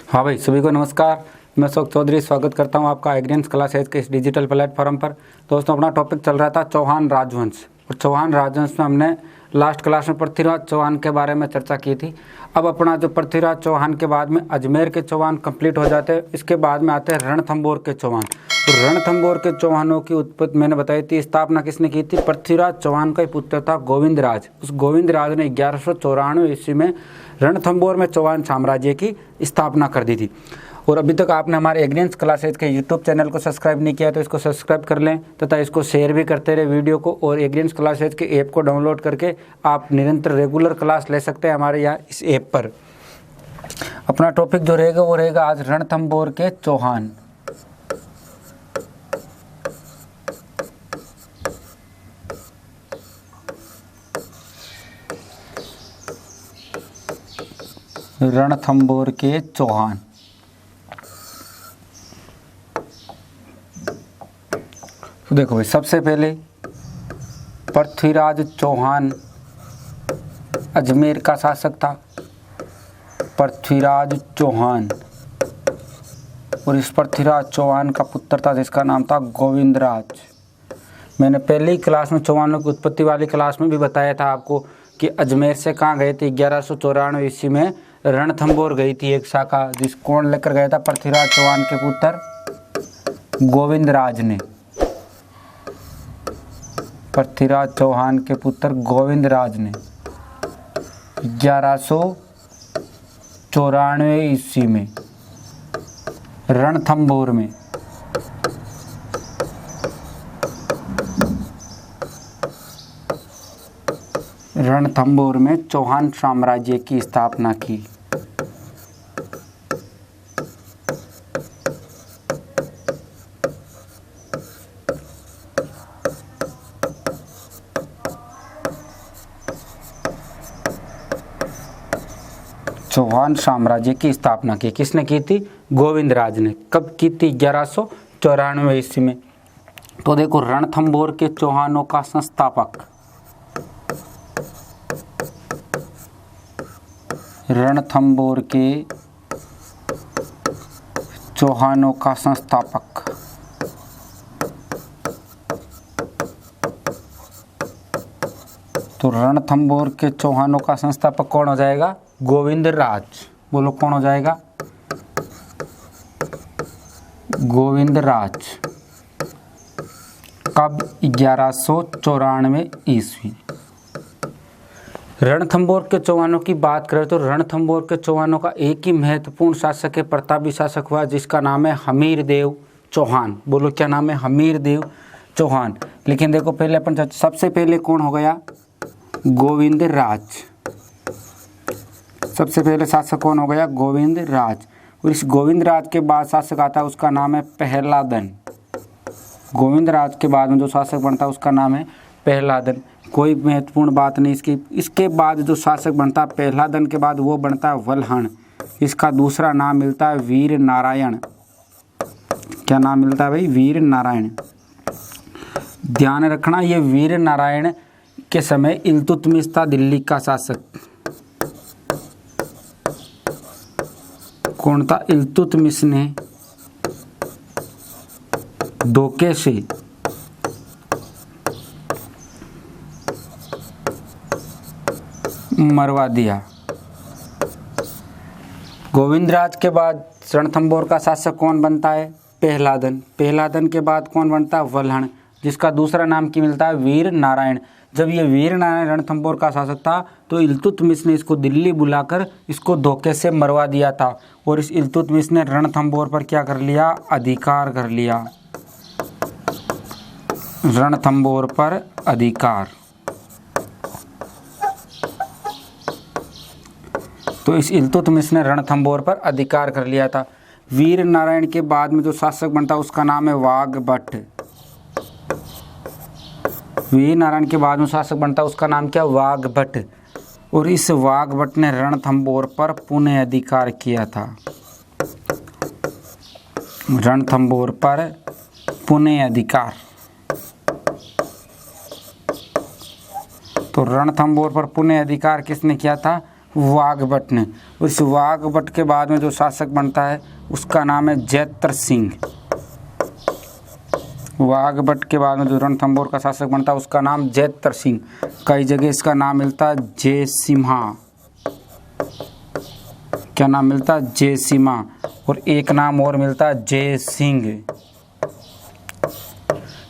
हाँ भाई, सभी को नमस्कार। मैं अशोक चौधरी स्वागत करता हूँ आपका एग्रीएंस क्लास एज के इस डिजिटल प्लेटफॉर्म पर। दोस्तों, अपना टॉपिक चल रहा था चौहान राजवंश, और चौहान राजवंश में हमने लास्ट क्लास में पृथ्वीराज चौहान के बारे में चर्चा की थी। अब अपना जो पृथ्वीराज चौहान के बाद में अजमेर के चौहान कंप्लीट हो जाते हैं। इसके बाद में आते हैं रणथंभौर के चौहान। तो रणथंभौर के चौहानों की उत्पत्ति मैंने बताई थी, स्थापना किसने की थी? पृथ्वीराज चौहान का ही पुत्र था गोविंदराज। उस गोविंदराज ने 1194 ईस्वी में रणथंभौर में चौहान साम्राज्य की स्थापना कर दी थी। और अभी तक आपने हमारे एग्रीएंस क्लासेज के यूट्यूब चैनल को सब्सक्राइब नहीं किया तो इसको सब्सक्राइब कर लें तथा इसको शेयर भी करते रहे वीडियो को। और एग्रीएंस क्लासेज के ऐप को डाउनलोड करके आप निरंतर रेगुलर क्लास ले सकते हैं हमारे यहाँ इस ऐप पर। अपना टॉपिक जो रहेगा वो रहेगा आज रणथंभौर के चौहान। रणथंभौर के चौहान। तो देखो भाई, सबसे पहले पृथ्वीराज चौहान अजमेर का शासक था। पृथ्वीराज चौहान, और इस पृथ्वीराज चौहान का पुत्र था जिसका नाम था गोविंदराज। मैंने पहले ही क्लास में चौहानों की उत्पत्ति वाली क्लास में भी बताया था आपको कि अजमेर से कहाँ गए थे? 1194 ईस्वी में रणथंभौर गई थी एक शाखा, जिस कौन लेकर गया था? पृथ्वीराज चौहान के पुत्र गोविंदराज ने। पृथ्वीराज चौहान के पुत्र गोविंदराज ने 1194 ईस्वी में रणथंभौर में चौहान साम्राज्य की स्थापना की। चौहान साम्राज्य की स्थापना की किसने की थी? गोविंदराज ने। कब की थी? 1194 ईस्वी में। तो देखो, रणथंभौर के चौहानों का संस्थापक, रणथंभौर के चौहानों का संस्थापक तो रणथंभौर के चौहानों का संस्थापक कौन हो जाएगा? गोविंदराज। बोलो, कौन हो जाएगा? गोविंदराज। कब? 1194 ईस्वी। रणथंभौर के चौहानों की बात करें तो रणथंभौर के चौहानों का एक ही महत्वपूर्ण शासक है, प्रतापी शासक हुआ, जिसका नाम है हमीरदेव चौहान। बोलो, क्या नाम है? हमीरदेव चौहान। लेकिन देखो, पहले अपन सबसे पहले कौन हो गया? गोविंदराज। सबसे पहले शासक कौन हो गया? गोविंदराज। और इस गोविंदराज के बाद शासक आता है, उसका नाम है पहलादन। गोविंदराज के बाद में जो शासक बनता है उसका नाम है पहलादन। कोई महत्वपूर्ण बात नहीं इसकी। इसके बाद जो शासक बनता है पहलादन के बाद, वो बनता है वल्हण। इसका दूसरा नाम मिलता है वीर नारायण। क्या नाम मिलता है भाई? वीर नारायण। ध्यान रखना, ये वीर नारायण के समय इल्तुतमिश था दिल्ली का शासक। कौन था? इल्तुतमिश ने धोखे से मरवा दिया। गोविंदराज के बाद रणथंभौर का शासक कौन बनता है? पहलादन। पहलादन के बाद कौन बनता है? वल्हण, जिसका दूसरा नाम क्या मिलता है? वीर नारायण। जब ये वीर नारायण रणथंभौर का शासक था तो इल्तुतमिश ने इसको दिल्ली बुलाकर इसको धोखे से मरवा दिया था। और इस इल्तुतमिश ने रणथंभौर पर क्या कर लिया? अधिकार कर लिया। रणथंभौर पर अधिकार। तो इस इल्तुतमिश ने रणथंभौर पर अधिकार कर लिया था। वीर नारायण के बाद में जो शासक बनता है उसका नाम है वाघभट्ट। वीर नारायण के बाद में शासक बनता है उसका नाम क्या? वाघभट्ट। और इस वाघभट्ट ने रणथंभौर पर पुनः अधिकार किया था। रणथंभौर पर पुनः अधिकार। तो रणथंभौर पर पुनः अधिकार किसने किया था? वाघभट्ट ने। उस वाघभट्ट के बाद में जो शासक बनता है उसका नाम है जैत्र सिंह। वाघभट्ट के बाद में जो रणथंभौर का शासक बनता है उसका नाम जैत्र सिंह। कई जगह इसका नाम मिलता है जयसिम्हा। क्या नाम मिलता है? जयसिम्हा। और एक नाम और मिलता है जय सिंह।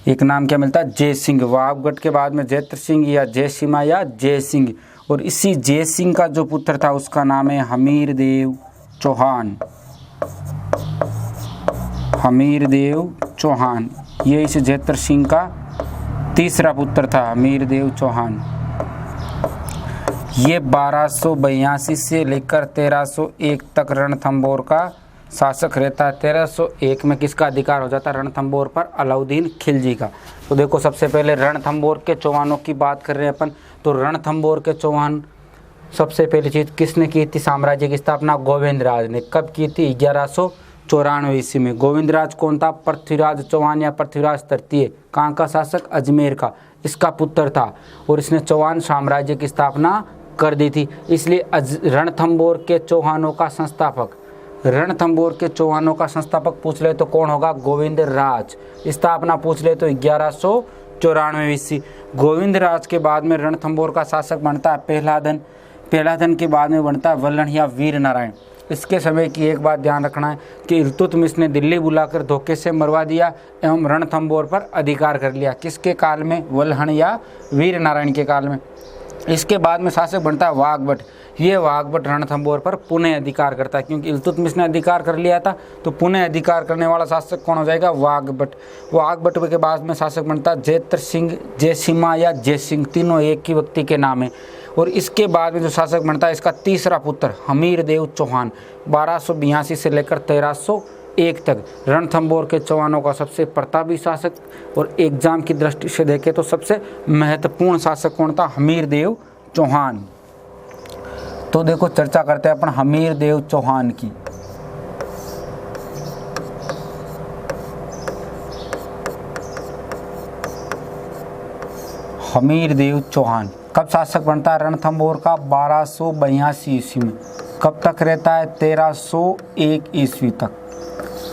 एक नाम क्या मिलता है? जय सिंह। वाघभट्ट के बाद में जैत्र सिंह या जयसिम्हा या जय सिंह। और इसी जय सिंह का जो पुत्र था उसका नाम है हमीरदेव चौहान। हमीरदेव चौहान, ये इस जैत्र सिंह का तीसरा पुत्र था, हमीरदेव चौहान। ये 1282 से लेकर 1301 तक रणथंभौर का शासक रहता है। 1301 में किसका अधिकार हो जाता है रणथंभौर पर? अलाउद्दीन खिलजी का। तो देखो सबसे पहले रणथंभौर के चौहानों की बात कर रहे हैं अपन। तो रणथंभौर के चौहान सबसे पहली चीज किसने की थी साम्राज्य की स्थापना? गोविंदराज ने। कब की थी? 1194 ईस्वी में। गोविंदराज कौन था? पृथ्वीराज चौहान या पृथ्वीराज तृतीय। कहाँ का शासक? अजमेर का। इसका पुत्र था और इसने चौहान साम्राज्य की स्थापना कर दी थी। इसलिए रणथंभौर के चौहानों का संस्थापक, रणथंभौर के चौहानों का संस्थापक पूछ ले तो कौन होगा? गोविंदराज। स्थापना पूछ ले तो 1194 ईस्वी। गोविंदराज के बाद में रणथंभौर का शासक बनता है पहलादन। पहलादन के बाद में बनता है वल्लण या वीर नारायण। इसके समय की एक बात ध्यान रखना है कि इल्तुतमिश ने दिल्ली बुलाकर धोखे से मरवा दिया एवं रणथंभौर पर अधिकार कर लिया। किसके काल में? वल्लण या वीर नारायण के काल में। इसके बाद में शासक बनता है वाघभट्ट। ये वाघभट्ट रणथंभौर पर पुनः अधिकार करता है, क्योंकि इल्तुतमिश ने अधिकार कर लिया था तो पुनः अधिकार करने वाला शासक कौन हो जाएगा? वाघभट्ट। वाघभट्ट के बाद में शासक बनता है जैत्र सिंह, जयसिम्हा या जय सिंह, तीनों एक ही व्यक्ति के नाम है। और इसके बाद में जो शासक बनता है इसका तीसरा पुत्र हमीरदेव चौहान। 1282 से लेकर 1301 तक रणथंभौर के चौहानों का सबसे प्रतापी शासक और एग्जाम की दृष्टि से देखें तो सबसे महत्वपूर्ण शासक कौन था? हमीरदेव चौहान। तो देखो चर्चा करते हैं अपन हमीरदेव चौहान की। हमीरदेव चौहान कब शासक बनता है रणथंभौर का? 1282 ईस्वी में। कब तक रहता है? 1301 ईस्वी तक।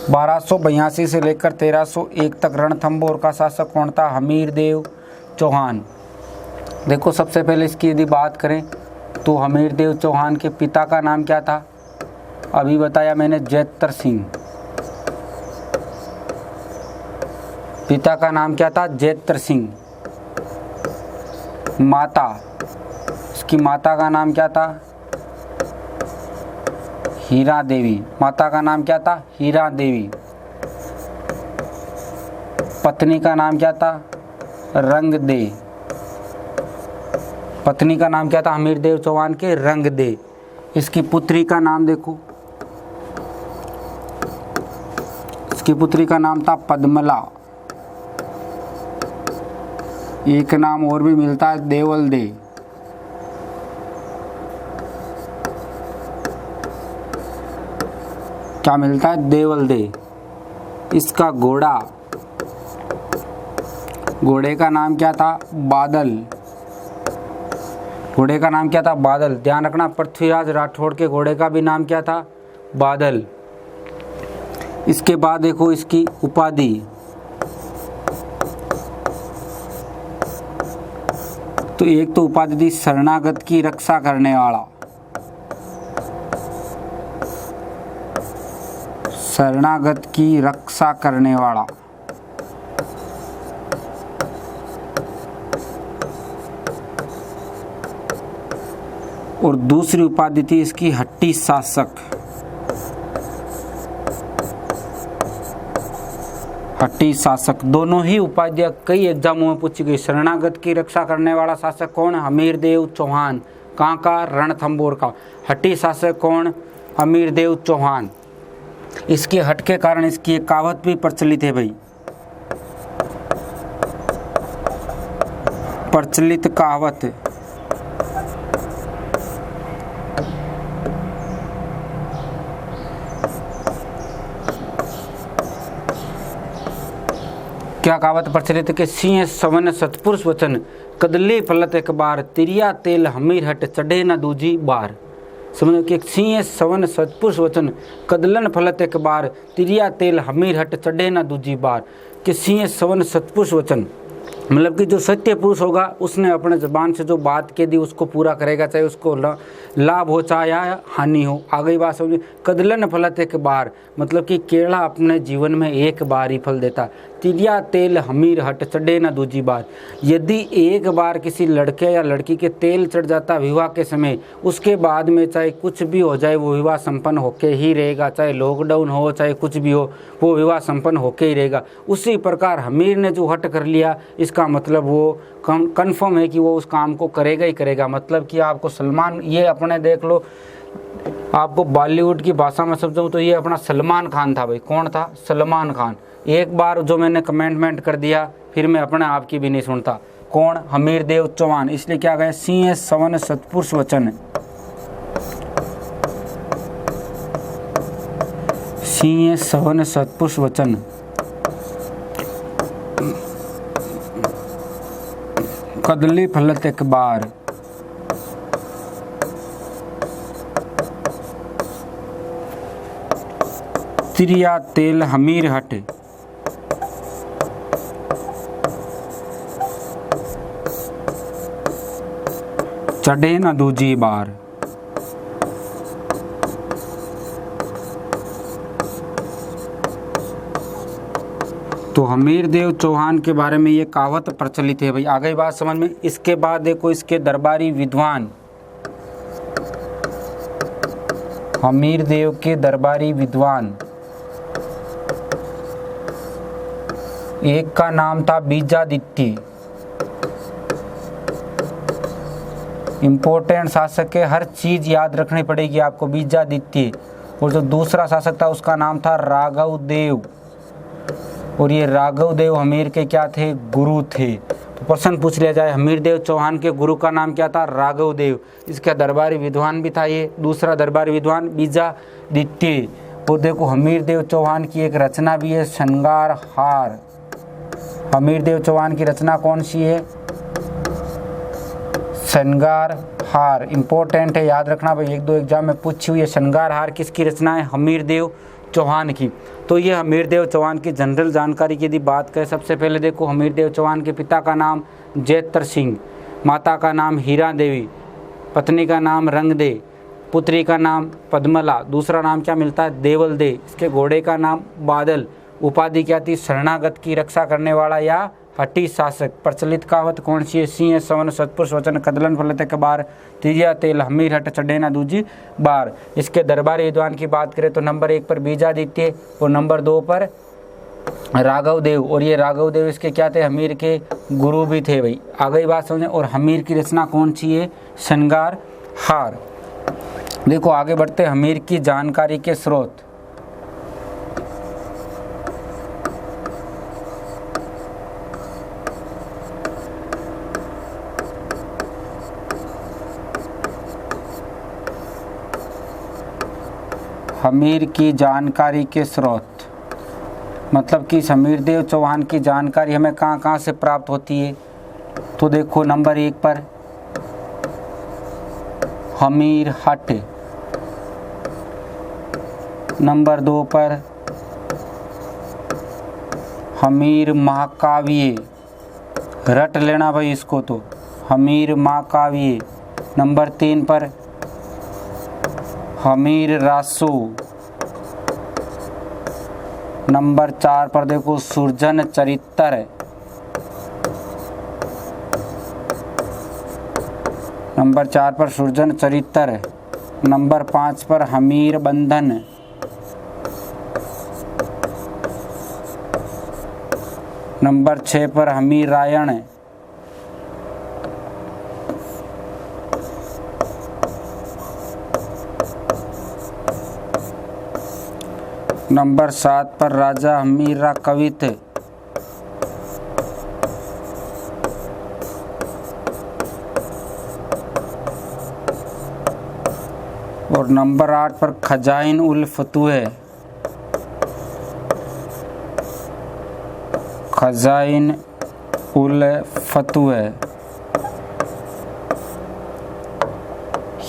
1282 से लेकर 1301 तक रणथंभौर का शासक कौन था? हमीरदेव चौहान। देखो सबसे पहले इसकी यदि बात करें तो हमीरदेव चौहान के पिता का नाम क्या था? अभी बताया मैंने, जैत्र सिंह। पिता का नाम क्या था? जैत्र सिंह। माता, इसकी माता का नाम क्या था? हीरा देवी। माता का नाम क्या था? हीरा देवी। पत्नी का नाम क्या था? रंगदे। पत्नी का नाम क्या था हमीरदेव चौहान के? रंगदे। इसकी पुत्री का नाम देखो, इसकी पुत्री का नाम था पद्मला। एक नाम और भी मिलता है देवल दे। क्या मिलता है? देवल दे। इसका घोड़ा, घोड़े का नाम क्या था? बादल। घोड़े का नाम क्या था? बादल। ध्यान रखना पृथ्वीराज राठौड़ के घोड़े का भी नाम क्या था? बादल। इसके बाद देखो इसकी उपाधि, तो एक तो उपाधि थी शरणागत की रक्षा करने वाला। शरणागत की रक्षा करने वाला। और दूसरी उपाधि थी इसकी हट्टी शासक। हट्टी शासक। दोनों ही उपाधियां कई एग्जामों में पूछी गई। शरणागत की रक्षा करने वाला शासक कौन? हमीरदेव चौहान। कहाँ का? रणथंभौर का। हट्टी शासक कौन? हमीरदेव चौहान। इसके हट के कारण इसकी एक कहावत भी प्रचलित है भाई, प्रचलित कहावत है। क्या कहावत प्रचलित कि सिंह सवन सतपुरुष वचन कदले फलत एक बार, तिरिया तेल हमीर हट चढ़े न दूजी बार। समझो कि सिंह सवन सतपुरुष वचन कदलन फलत एक बार तिरिया तेल हमीर हट चढ़े ना दूजी बार। कि सिंह सवन सतपुरुष वचन मतलब कि जो सत्य पुरुष होगा उसने अपने ज़बान से जो बात कह दी उसको पूरा करेगा, चाहे उसको लाभ हो चाहे या हानि हो। आगे बात समझिए, कदलन फलत एक बार मतलब कि केला अपने जीवन में एक बार ही फल देता। तिरिया तेल हमीर हट चढ़े ना दूजी बार। यदि एक बार किसी लड़के या लड़की के तेल चढ़ जाता विवाह के समय, उसके बाद में चाहे कुछ भी हो जाए वो विवाह संपन्न होके ही रहेगा, चाहे लॉकडाउन हो चाहे कुछ भी हो वो विवाह संपन्न होके ही रहेगा। उसी प्रकार हमीर ने जो हट कर लिया इसका मतलब वो कन्फर्म है कि वो उस काम को करेगा ही करेगा। मतलब कि आपको सलमान, ये अपने देख लो, आपको बॉलीवुड की भाषा में समझाऊं तो ये अपना सलमान खान था भाई। कौन था? सलमान खान। एक बार जो मैंने कमेंटमेंट कर दिया फिर मैं अपने आप की भी नहीं सुनता। कौन? हमीर देव चौहान। इसलिए क्या गए, सिंह सवन सतपुरुष वचन, सिंह सवन सतपुरुष वचन कदली फलत एक बार तिरिया तेल हमीर हट चढ़े न दूजी बार। तो हमीर देव चौहान के बारे में ये कहावत प्रचलित है भाई। आगे बात समझ में। इसके बाद देखो इसके दरबारी विद्वान, हमीर देव के दरबारी विद्वान, एक का नाम था बीजादित्य, इम्पोर्टेंट शासक है, हर चीज याद रखनी पड़ेगी आपको, बीजादित्य। और जो दूसरा शासक था उसका नाम था राघव देव, और ये राघव देव हमीर के क्या थे? गुरु थे। तो प्रश्न पूछ लिया जाए हमीर देव चौहान के गुरु का नाम क्या था? राघव देव। इसका दरबारी विद्वान भी था ये दूसरा दरबारी विद्वान बीजादित्य। और देखो हमीर देव चौहान की एक रचना भी है, श्रृंगार हार। हमीर देव चौहान की रचना कौन सी है? श्रृंगार हार। इंपॉर्टेंट है, याद रखना भाई, एक दो एग्जाम में पूछी हुई है। श्रृंगार हार किसकी रचना है? हमीर देव चौहान की। तो ये हमीर देव चौहान की जनरल जानकारी की यदि बात करें, सबसे पहले देखो हमीर देव चौहान के पिता का नाम जैतर सिंह, माता का नाम हीरा देवी, पत्नी का नाम रंगदे, पुत्री का नाम पद्मला, दूसरा नाम क्या मिलता है? देवल दे। इसके घोड़े का नाम बादल। उपाधि क्या थी? शरणागत की रक्षा करने वाला या हठी शासक। प्रचलित कहावत कौन सी है? सिंह सवन सतपुरुष वचन कदलन फलत एक बार तिरिया तेल हमीर हट चढ़े ना दूजी बार। इसके दरबारी विद्वान की बात करें तो नंबर 1 पर बीजादित्य और नंबर 2 पर राघव देव। और ये राघव देव इसके क्या थे? हमीर के गुरु भी थे भाई। आगे बात समझें। और हमीर की रचना कौन सी है? श्रृंगार हार। देखो आगे बढ़ते, हमीर की जानकारी के स्रोत। हमीर की जानकारी के स्रोत मतलब कि हमीर देव चौहान की जानकारी हमें कहाँ कहाँ से प्राप्त होती है? तो देखो नंबर 1 पर हमीर हट, नंबर 2 पर हमीर महाकाव्य, रट लेना भाई इसको, तो हमीर महाकाव्य। नंबर 3 पर हमीर रासो। नंबर 4 पर देखो सुरजन चरित्र। नंबर 4 पर सुरजन चरित्र। नंबर 5 पर हमीर बंधन। नंबर 6 पर हमीर रायण। नंबर 7 पर राजा हमीरा कवित। और नंबर 8 पर खजाइन उल फतुह। खजाइन उल फतुह।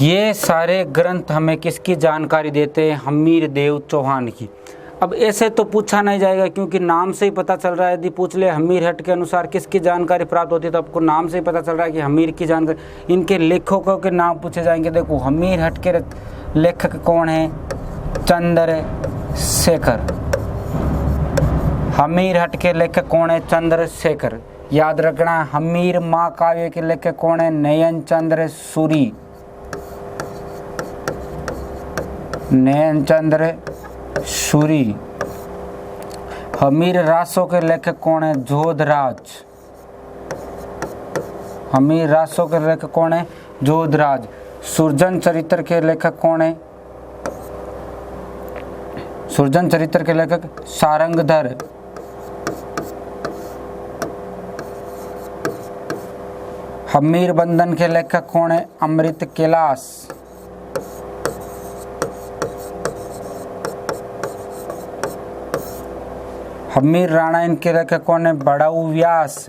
ये सारे ग्रंथ हमें किसकी जानकारी देते हैं? हमीर देव चौहान की। अब ऐसे तो पूछा नहीं जाएगा क्योंकि नाम से ही पता चल रहा है। यदि पूछ ले हमीर हट के अनुसार किसकी जानकारी प्राप्त होती है तो आपको नाम से ही पता चल रहा है कि हमीर की जानकारी। इनके लेखकों के नाम पूछे जाएंगे। देखो हमीर हट के लेखक कौन है? चंद्रशेखर। हमीर हट के लेखक कौन है? चंद्रशेखर। याद रखना। हमीर महाकाव्य के लेखक कौन है? नयन चंद्र सूरी। नयन चंद्र सूरी। हमीर रासों के लेखक कौन है? जोधराज। हमीर रासों के लेखक कौन है? जोधराज। सुरजन चरित्र के लेखक कौन है? सुरजन चरित्र के लेखक सारंगधर। हमीर बंधन के लेखक कौन है? अमृत कैलाश। हमीर रामायण के लेखक कौन है? बड़ाऊ व्यास।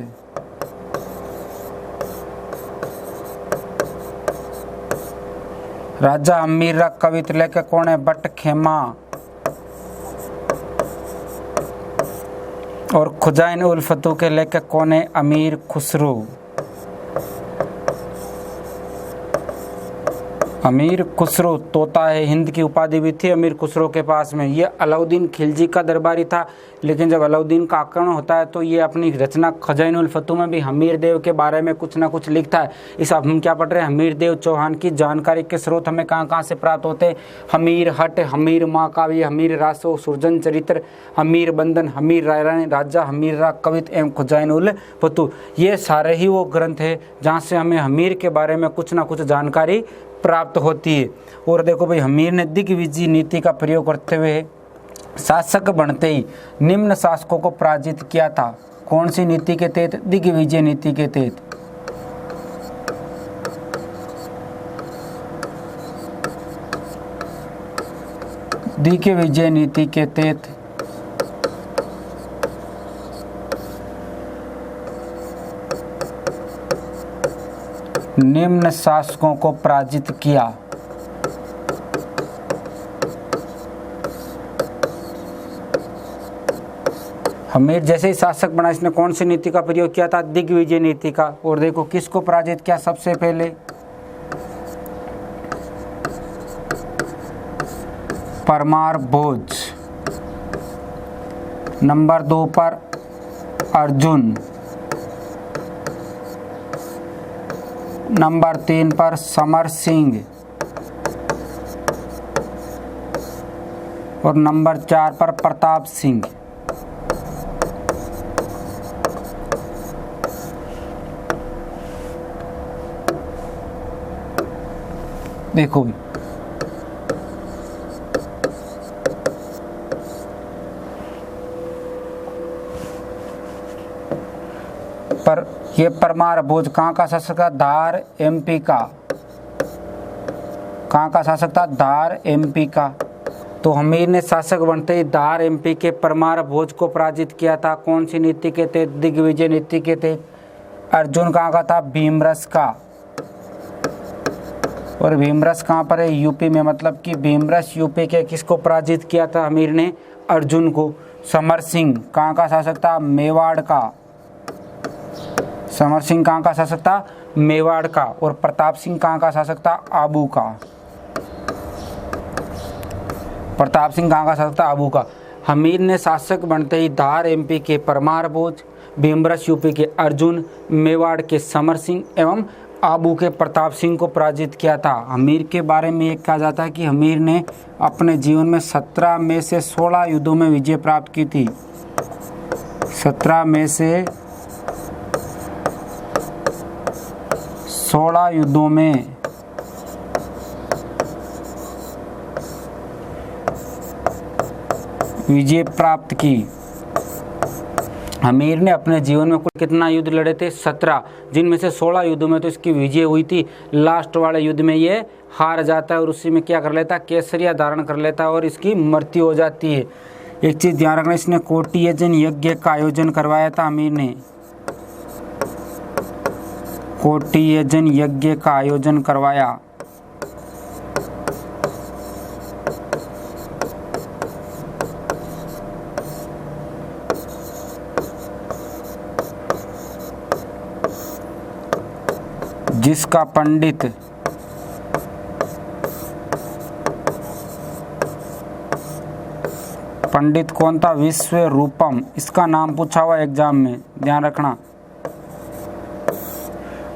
राजा हमीर का कवित्र लेखक कौन है? बट खेमा। और खुजाइन उल फतू के लेखक कौन है? अमीर खुसरो। अमीर खुसरो तोता है हिंद की उपाधि भी थी अमीर खुसरो के पास में। ये अलाउद्दीन खिलजी का दरबारी था, लेकिन जब अलाउद्दीन का आक्रमण होता है तो ये अपनी रचना खजाइन उल फतू में भी हमीर देव के बारे में कुछ ना कुछ लिखता है। इस अब हम क्या पढ़ रहे हैं? हमीर देव चौहान की जानकारी के स्रोत हमें कहाँ कहाँ से प्राप्त होते हैं? हमीर हट, हमीर महाकाव्य, हमीर रासो, सुरजन चरित्र, हमीर बंधन, हमीर रायरानी, राजा हमीर रा कवित एवं खजाइन उल फतू। ये सारे ही वो ग्रंथ है जहाँ से हमें हमीर के बारे में कुछ ना कुछ जानकारी प्राप्त होती है। और देखो भाई, हमीर ने दिग्विजय नीति का प्रयोग करते हुए शासक बनते ही निम्न शासकों को पराजित किया था। कौन सी नीति के तहत? दिग्विजय नीति के तहत। दिग्विजय नीति के तहत निम्न शासकों को पराजित किया। हमीर जैसे ही शासक बना इसने कौन सी नीति का प्रयोग किया था? दिग्विजय नीति का। और देखो किसको पराजित किया सबसे पहले? परमार भोज। नंबर 2 पर अर्जुन। नंबर 3 पर समर सिंह। और नंबर 4 पर प्रताप सिंह। देखो पर ये परमार भोज कहाँ का शासक था? धार एमपी का। कहाँ का शासक था? धार एमपी का। तो हमीर ने शासक बनते ही धार एमपी के परमार भोज को पराजित किया था। कौन सी नीति के तहत? दिग्विजय नीति के तहत। अर्जुन कहाँ का था? भीमरस का। और भीमरस कहाँ पर है? यूपी में। मतलब कि भीमरस यूपी के किसको पराजित किया था हमीर ने? अर्जुन को। समर सिंह कहाँ का शासक था? मेवाड़ का। समर सिंह कहाँ का शासक था? मेवाड़ का। और प्रताप सिंह कहाँ का शासक था? आबू का। प्रताप सिंह कहाँ का शासक था? आबू का। हमीर ने शासक बनते ही धार एमपी के परमार भोज, भीमरस यूपी के अर्जुन, मेवाड़ के समर सिंह एवं आबू के प्रताप सिंह को पराजित किया था। हमीर के बारे में एक कहा जाता है कि हमीर ने अपने जीवन में 17 में से 16 युद्धों में विजय प्राप्त की थी। 17 में से 16 युद्धों में विजय प्राप्त की। हमीर ने अपने जीवन में कुल कितना युद्ध लड़े थे? 17, जिनमें से 16 युद्धों में तो इसकी विजय हुई थी। लास्ट वाले युद्ध में ये हार जाता है और उसी में क्या कर लेता है? केसरिया धारण कर लेता है और इसकी मृत्यु हो जाती है। एक चीज़ ध्यान रखना, इसने कोटि यजन यज्ञ का आयोजन करवाया था हमीर ने। कोटि यजन यज्ञ का आयोजन करवाया। जिसका पंडित कौन था? विश्व रूपम। इसका नाम पूछा हुआ एग्जाम में, ध्यान रखना।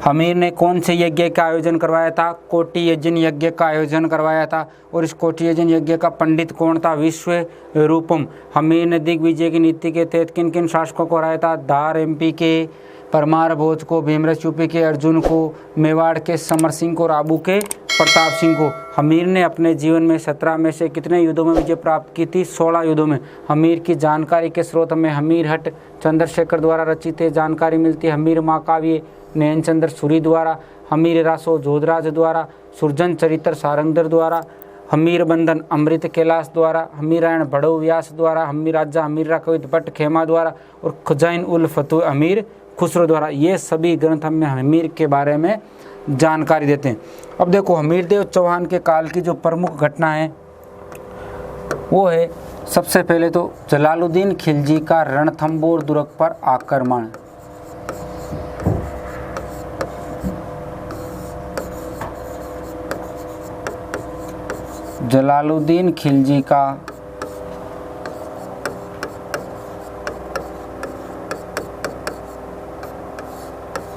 हमीर ने कौन से यज्ञ का आयोजन करवाया था? कोटि यजन यज्ञ का आयोजन करवाया था। और इस कोटि यजन यज्ञ का पंडित कौन था? विश्व रूपम। हमीर ने दिग्विजय की नीति के तहत किन किन शासकों को हराया था? धार एमपी के, परमार भोज को, भीमरस यूपी के, अर्जुन को, मेवाड़ के समर सिंह को और आबू के प्रताप सिंह को। हमीर ने अपने जीवन में 17 में से कितने युद्धों में विजय प्राप्त की थी? 16 युद्धों में। हमीर की जानकारी के स्रोत में हमीर हट चंद्रशेखर द्वारा रचित जानकारी मिलती है। हमीर महाकाव्य नयन चंद्र सूरी द्वारा, हमीर रासो जोधराज द्वारा, सुरजन चरित्र सारंगधर द्वारा, हमीर बंधन अमृत कैलाश द्वारा, हमीरायण बड़ो व्यास द्वारा, हमीर राजा हमीरा कवित भट्ट खेमा द्वारा और खुजैन उल फतह अमीर खुसरो द्वारा। ये सभी ग्रंथ हमें हमीर के बारे में जानकारी देते हैं। अब देखो, हमीरदेव चौहान के काल की जो प्रमुख घटना है वो है, सबसे पहले तो जलालुद्दीन खिलजी का रणथंबोर दुर्ग पर आक्रमण। जलालुद्दीन खिलजी का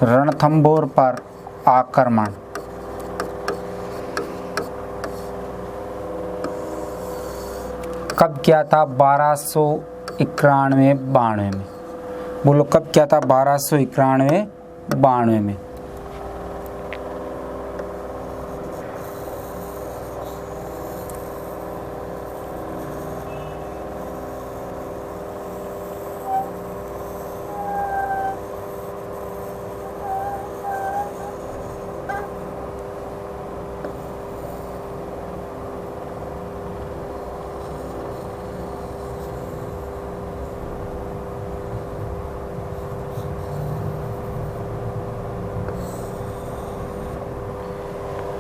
रणथंबोर पर आक्रमण। कब किया था? 1291-92 में। बोलो कब किया था? 1291-92 में।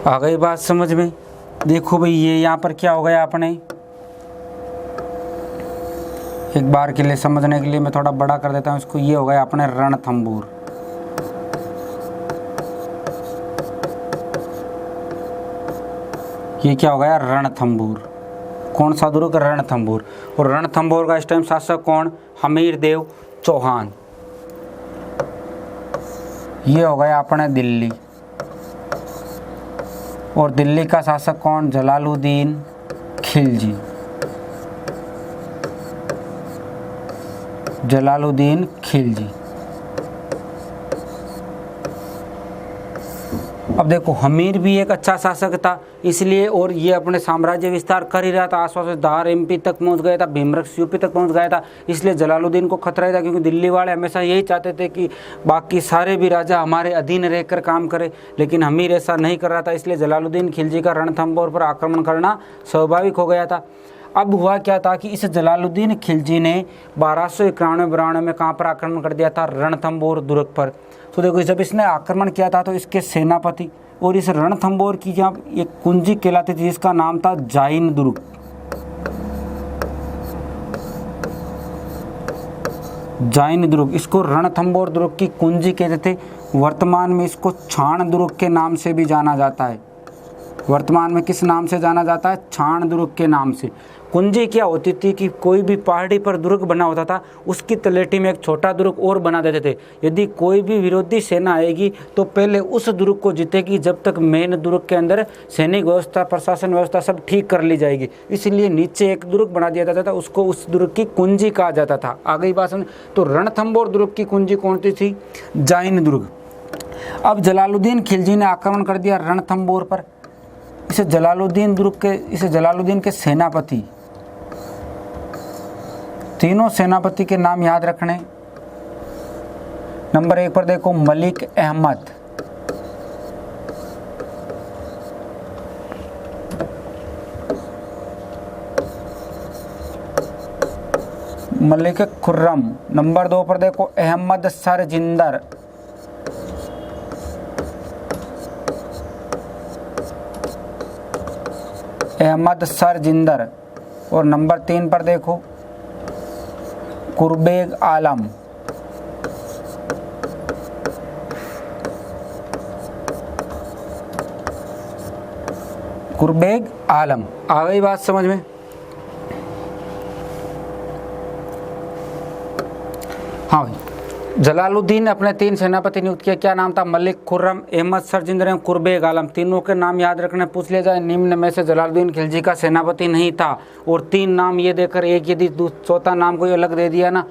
आ गई बात समझ में? देखो भाई, ये यहाँ पर क्या हो गया आपने, एक बार के लिए समझने के लिए मैं थोड़ा बड़ा कर देता हूँ इसको। ये हो गया अपने रणथंबोर। ये क्या हो गया? रणथंबोर। कौन सा दुर्ग? रणथंबोर। और रणथंबोर का इस टाइम शासक कौन? हमीरदेव चौहान। ये हो गया अपने दिल्ली। और दिल्ली का शासक कौन? जलालुद्दीन खिलजी। जलालुद्दीन खिलजी। अब देखो, हमीर भी एक अच्छा शासक था इसलिए, और ये अपने साम्राज्य विस्तार कर ही रहा था। आसपास धार एमपी तक पहुंच गया था, भीमरस यूपी तक पहुंच गया था। इसलिए जलालुद्दीन को खतरा ही था, क्योंकि दिल्ली वाले हमेशा यही चाहते थे कि बाकी सारे भी राजा हमारे अधीन रहकर काम करें, लेकिन हमीर ऐसा नहीं कर रहा था। इसलिए जलालुद्दीन खिलजी का रणथंबोर पर आक्रमण करना स्वाभाविक हो गया था। अब हुआ क्या था कि इस जलालुद्दीन खिलजी ने 1291-92 में कहाँ पर आक्रमण कर दिया था? रणथंबोर दुर्ग पर। तो देखो, जब इसने आक्रमण किया था तो इसके सेनापति और इस रणथंबोर की जहाँ एक कुंजी कहलाती थी जिसका नाम था जाइन दुर्ग। जाइन दुर्ग, इसको रणथंबोर दुर्ग की कुंजी कहते थे। वर्तमान में इसको छाण दुर्ग के नाम से भी जाना जाता है। वर्तमान में किस नाम से जाना जाता है? छाण दुर्ग के नाम से। कुंजी क्या होती थी कि कोई भी पहाड़ी पर दुर्ग बना होता था, उसकी तलेटी में एक छोटा दुर्ग और बना देते थे। यदि कोई भी विरोधी सेना आएगी तो पहले उस दुर्ग को जीतेगी, जब तक मेन दुर्ग के अंदर सैनिक व्यवस्था, प्रशासन व्यवस्था सब ठीक कर ली जाएगी। इसलिए नीचे एक दुर्ग बना दिया जाता था, उसको उस दुर्ग की कुंजी कहा जाता था। आ गई बात समझ? तो रणथंबोर दुर्ग की कुंजी कौन सी थी? जाइन दुर्ग। अब जलालुद्दीन खिलजी ने आक्रमण कर दिया रणथंबोर पर। इसे जलालुद्दीन के सेनापति, तीनों सेनापति के नाम याद रखने। नंबर 1 पर देखो मलिक अहमद, मलिक खुर्रम। नंबर 2 पर देखो अहमद सरजिंदर, अहमद सरजिंदर। और नंबर 3 पर देखो कुरबेग आलम। कुर्बेग आलम। आ गई बात समझ में? हाँ भाई, जलालुद्दीन अपने 3 सेनापति नियुक्त किए। क्या नाम था? मलिक, खुर्रम, अहमद सरजिंदर एवं कुर्बेग आलम। तीनों के नाम याद रखने पूछ लिया जाए। निम्न में से जलालुद्दीन खिलजी का सेनापति नहीं था। और 3 नाम ये देकर एक यदि चौथा नाम कोई अलग दे दिया ना,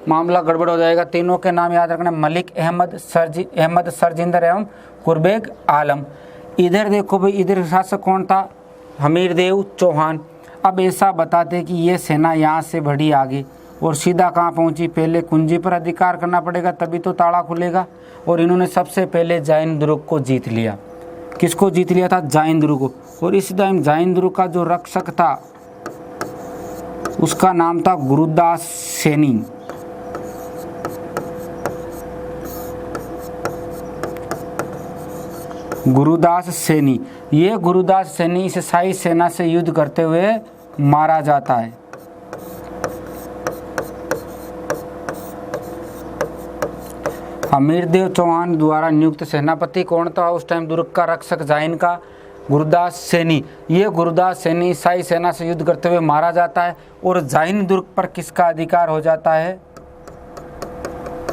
मामला गड़बड़ हो जाएगा। तीनों के नाम याद रखना, मलिक, अहमद सरजिंदर एवं कुर्बेग आलम। इधर देखो भाई, इधर शासक कौन था? हमीर देव चौहान। अब ऐसा बताते कि ये सेना यहाँ से बढ़ी आगे और सीधा कहाँ पहुँची? पहले कुंजी पर अधिकार करना पड़ेगा, तभी तो ताला खुलेगा। और इन्होंने सबसे पहले जाइन दुर्ग को जीत लिया। किसको जीत लिया था? जाइन दुर्ग को। और इस टाइम जाइन दुर्ग का जो रक्षक था उसका नाम था गुरुदास सैनी। गुरुदास सैनी। ये गुरुदास सैनी इस शाही सेना से युद्ध करते हुए मारा जाता है। हमीरदेव चौहान द्वारा नियुक्त सेनापति कौन था उस टाइम दुर्ग का रक्षक जाइन का? गुरुदास सैनी। ये गुरुदास सैनी शाही सेना से युद्ध करते हुए मारा जाता है। और जाइन दुर्ग पर किसका अधिकार हो जाता है?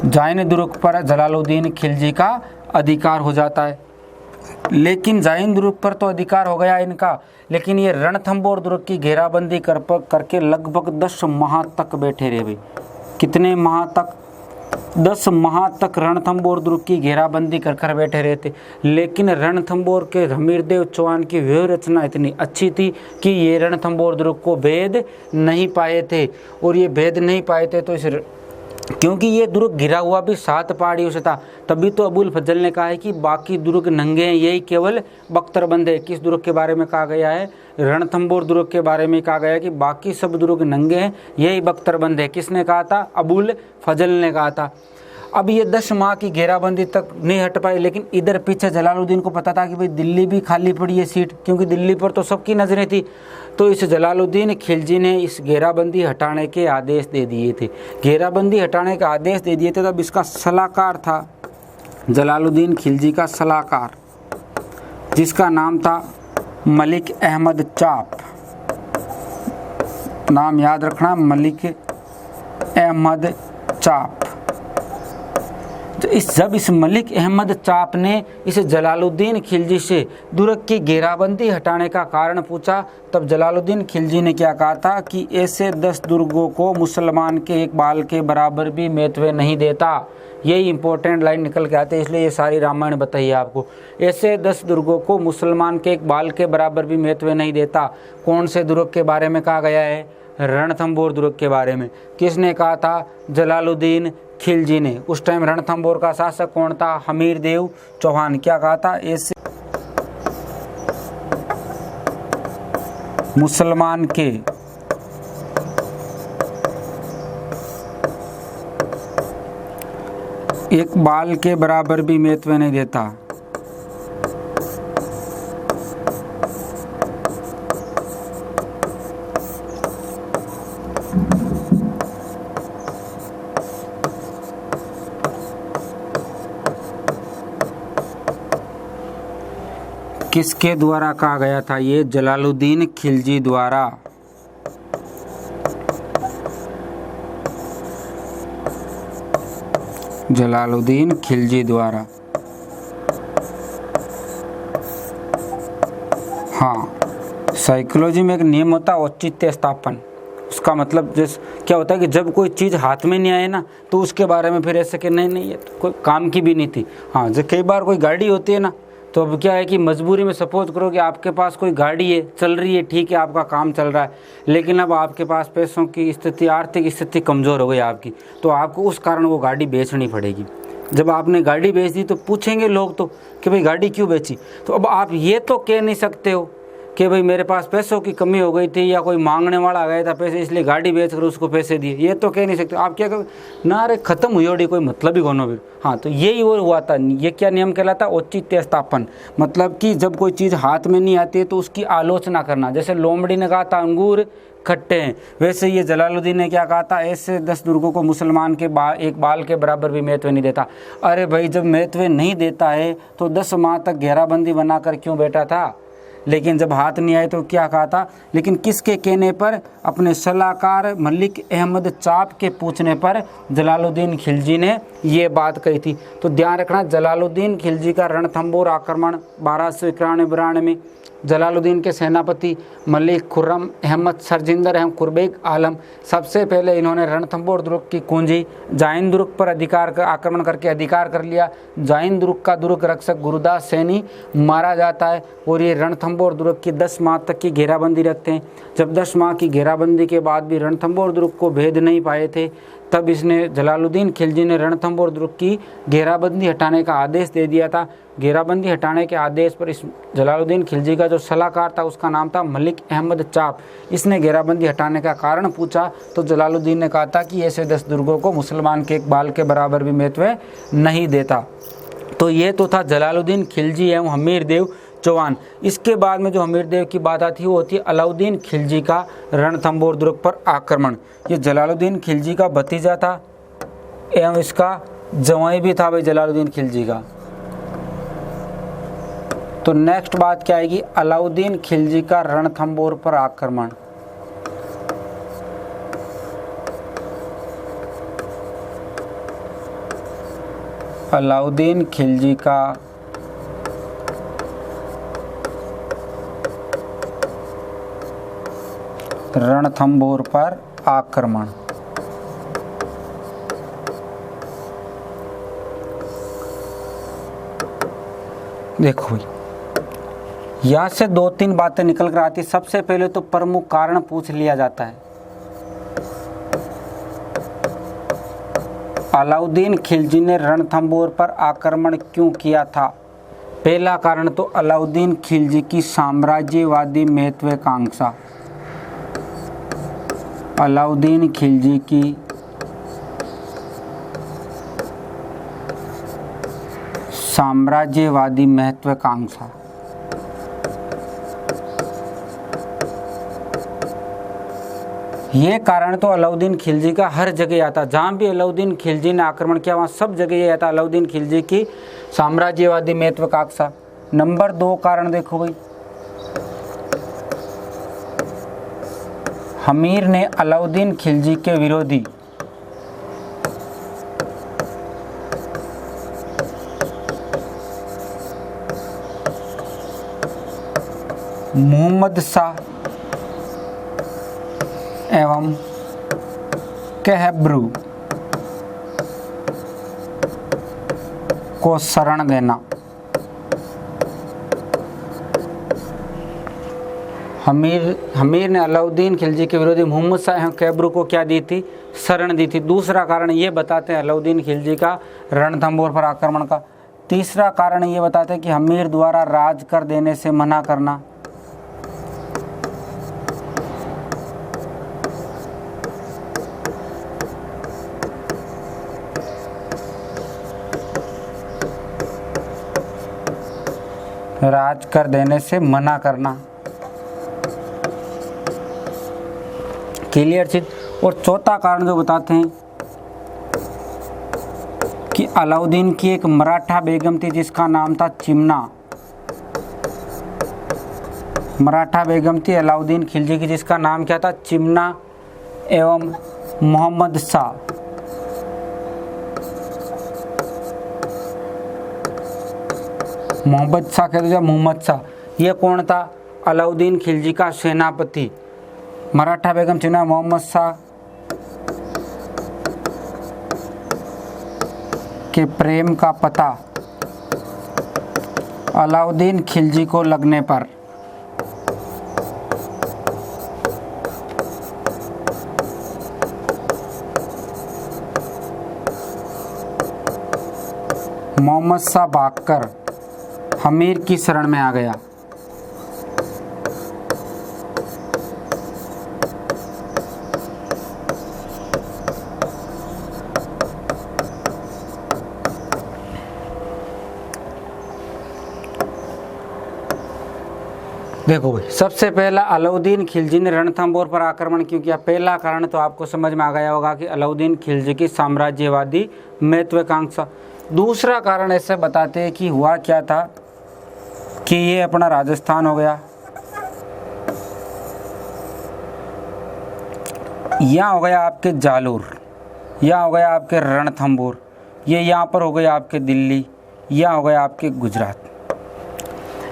जाइन दुर्ग पर जलालुद्दीन खिलजी का अधिकार हो जाता है। लेकिन जाइन दुर्ग पर तो अधिकार हो गया इनका, लेकिन ये रणथंबोर दुर्ग की घेराबंदी करके लगभग 10 माह तक बैठे रहे भाई। कितने माह तक? 10 माह तक रणथंबोर दुर्ग की घेराबंदी कर बैठे रहते। लेकिन रणथंबोर के हमीरदेव चौहान की व्यूह रचना इतनी अच्छी थी कि ये रणथंबोर दुर्ग को भेद नहीं पाए थे। और ये भेद नहीं पाए थे तो क्योंकि ये दुर्ग घिरा हुआ भी 7 पहाड़ियों से था, तभी तो अबुल फजल ने कहा है कि बाकी दुर्ग नंगे हैं, यही केवल बख्तरबंद है। किस दुर्ग के बारे में कहा गया है? रणथंबोर दुर्ग के बारे में कहा गया है कि बाकी सब दुर्ग नंगे हैं, यही बख्तरबंद है। किसने कहा था? अबुल फजल ने कहा था। अब ये 10 माह की घेराबंदी तक नहीं हट पाई, लेकिन इधर पीछे जलालुद्दीन को पता था कि भाई दिल्ली भी खाली पड़ी है सीट, क्योंकि दिल्ली पर तो सबकी नज़रें थी। तो इस जलालुद्दीन खिलजी ने इस घेराबंदी हटाने के आदेश दे दिए थे। घेराबंदी हटाने के आदेश दे दिए थे, तब इसका सलाहकार था जलालुद्दीन खिलजी का सलाहकार, जिसका नाम था मलिक अहमद चाप। नाम याद रखना, मलिक अहमद चाप। तो जब इस मलिक अहमद चाप ने इस जलालुद्दीन खिलजी से दुर्ग की घेराबंदी हटाने का कारण पूछा, तब जलालुद्दीन खिलजी ने क्या कहा था कि ऐसे 10 दुर्गों को मुसलमान के एक बाल के बराबर भी महत्व नहीं देता। यही इंपॉर्टेंट लाइन निकल के आते हैं, इसलिए ये सारी रामायण बताइए आपको। ऐसे 10 दुर्गों को मुसलमान के एक बाल के बराबर भी महत्व नहीं देता। कौन से दुर्ग के बारे में कहा गया है? रणथंबोर दुर्ग के बारे में। किसने कहा था? जलालुद्दीन खिलजी ने। उस टाइम रणथंबोर का शासक कौन था? हमीर देव चौहान। क्या कहा था? ऐसे मुसलमान के एक बाल के बराबर भी महत्व नहीं देता। किसके द्वारा कहा गया था? ये जलालुद्दीन खिलजी द्वारा। जलालुद्दीन खिलजी द्वारा। हाँ, साइकोलॉजी में एक नियम होता है औचित्य स्थापन। उसका मतलब जैसे क्या होता है कि जब कोई चीज़ हाथ में नहीं आए ना, तो उसके बारे में फिर ऐसे कि नहीं ये तो कोई काम की भी नहीं थी। हाँ, जब कई बार कोई गाड़ी होती है ना, तो अब क्या है कि मजबूरी में सपोज करो कि आपके पास कोई गाड़ी है, चल रही है, ठीक है, आपका काम चल रहा है, लेकिन अब आपके पास पैसों की स्थिति, आर्थिक स्थिति कमज़ोर हो गई आपकी, तो आपको उस कारण वो गाड़ी बेचनी पड़ेगी। जब आपने गाड़ी बेच दी तो पूछेंगे लोग तो कि भाई गाड़ी क्यों बेची। तो अब आप ये तो कह नहीं सकते हो कि भाई मेरे पास पैसों की कमी हो गई थी या कोई मांगने वाला आ गया था पैसे, इसलिए गाड़ी बेच कर उसको पैसे दिए। ये तो कह नहीं सकते। आप क्या करोगे ना, अरे खत्म हुई ओडी, कोई मतलब ही कोनो भी। हाँ, तो यही वो हुआ था। ये क्या नियम कहलाता? औचित्य स्थापन। मतलब कि जब कोई चीज़ हाथ में नहीं आती है तो उसकी आलोचना करना। जैसे लोमड़ी ने कहा था अंगूर खट्टे हैं, वैसे ये जलालुद्दीन ने क्या कहा था? ऐसे 10 दुर्गों को मुसलमान के एक बाल के बराबर भी महत्व नहीं देता। अरे भाई, जब महत्व नहीं देता है तो 10 माह तक घेराबंदी बनाकर क्यों बैठा था? लेकिन जब हाथ नहीं आए तो क्या कहा था, लेकिन किसके कहने पर, अपने सलाहकार मलिक अहमद चाप के पूछने पर जलालुद्दीन खिलजी ने ये बात कही थी। तो ध्यान रखना, जलालुद्दीन खिलजी का रणथंबोर आक्रमण 1291 में जलालुद्दीन के सेनापति मलिक खुर्रम अहमद सरजिंदर एवं कुरबेग आलम सबसे पहले इन्होंने रणथंबोर दुर्ग की कुंजी जाइन दुर्ग पर आक्रमण करके अधिकार कर लिया। जाइन दुर्ग का दुर्ग रक्षक गुरुदास सैनी मारा जाता है और ये रणथंबोर दुर्ग की 10 माह तक की घेराबंदी रखते हैं। जब 10 माह की घेराबंदी के बाद भी रणथंबोर दुर्ग को भेद नहीं पाए थे, तब इसने जलालुद्दीन खिलजी ने रणथंबोर दुर्ग की घेराबंदी हटाने का आदेश दे दिया था। घेराबंदी हटाने के आदेश पर इस जलालुद्दीन खिलजी का जो सलाहकार था उसका नाम था मलिक अहमद चाप। इसने घेराबंदी हटाने का कारण पूछा तो जलालुद्दीन ने कहा था कि ऐसे 10 दुर्गों को मुसलमान के एक बाल के बराबर भी महत्व नहीं देता। तो ये तो था जलालुद्दीन खिलजी एवं हमीर देव चौहान। इसके बाद में जो हमीर देव की बात आती है वो होती है अलाउद्दीन खिलजी का रणथंबोर दुर्ग पर आक्रमण। ये जलालुद्दीन खिलजी का भतीजा था एवं इसका जवाई भी था भाई जलालुद्दीन खिलजी का। तो नेक्स्ट बात क्या आएगी, अलाउद्दीन खिलजी का रणथंबोर पर आक्रमण। अलाउद्दीन खिलजी का रणथंबोर पर आक्रमण। देखो यहाँ से 2-3 बातें निकल कर आती। सबसे पहले तो प्रमुख कारण पूछ लिया जाता है, अलाउद्दीन खिलजी ने रणथंबोर पर आक्रमण क्यों किया था। पहला कारण तो अलाउद्दीन खिलजी की साम्राज्यवादी महत्वाकांक्षा। अलाउद्दीन खिलजी की साम्राज्यवादी महत्वाकांक्षा। ये कारण तो अलाउद्दीन खिलजी का हर जगह आता। जहाँ भी अलाउद्दीन खिलजी ने आक्रमण किया वहाँ सब जगह ये आता, अलाउद्दीन खिलजी की साम्राज्यवादी महत्वाकांक्षा। नंबर 2 कारण देखो भाई, हमीर ने अलाउद्दीन खिलजी के विरोधी मोहम्मद शाह एवं कहब्रू को शरण देना। हमीर ने अलाउद्दीन खिलजी के विरोधी मोहम्मद शाह एवं कहब्रू को क्या दी थी, शरण दी थी। दूसरा कारण ये बताते हैं अलाउद्दीन खिलजी का रणथंबोर पर आक्रमण का। तीसरा कारण ये बताते हैं कि हमीर द्वारा राज कर देने से मना करना। राज कर देने से मना करना, क्लियर चीज। और चौथा कारण जो बताते हैं कि अलाउद्दीन की एक मराठा बेगम थी जिसका नाम था चिमना। मराठा बेगम थी अलाउद्दीन खिलजी की जिसका नाम क्या था, चिमना एवं मोहम्मद शाह। मोहम्मद शाह कहते हैं, मोहम्मद शाह ये कौन था, अलाउद्दीन खिलजी का सेनापति। मराठा बेगम चिमना मोहम्मद शाह के प्रेम का पता अलाउद्दीन खिलजी को लगने पर मोहम्मद शाह भागकर हमीर की शरण में आ गया। देखो भाई, सबसे पहला अलाउद्दीन खिलजी ने रणथंबोर पर आक्रमण क्यों किया। पहला कारण तो आपको समझ में आ गया होगा कि अलाउद्दीन खिलजी की साम्राज्यवादी महत्वाकांक्षा। दूसरा कारण ऐसे बताते हैं कि हुआ क्या था कि ये अपना राजस्थान हो गया, यहाँ हो गया आपके जालोर, यहाँ हो गया आपके रणथंभौर, ये यहाँ पर हो गया आपके दिल्ली, यहाँ हो गया आपके गुजरात।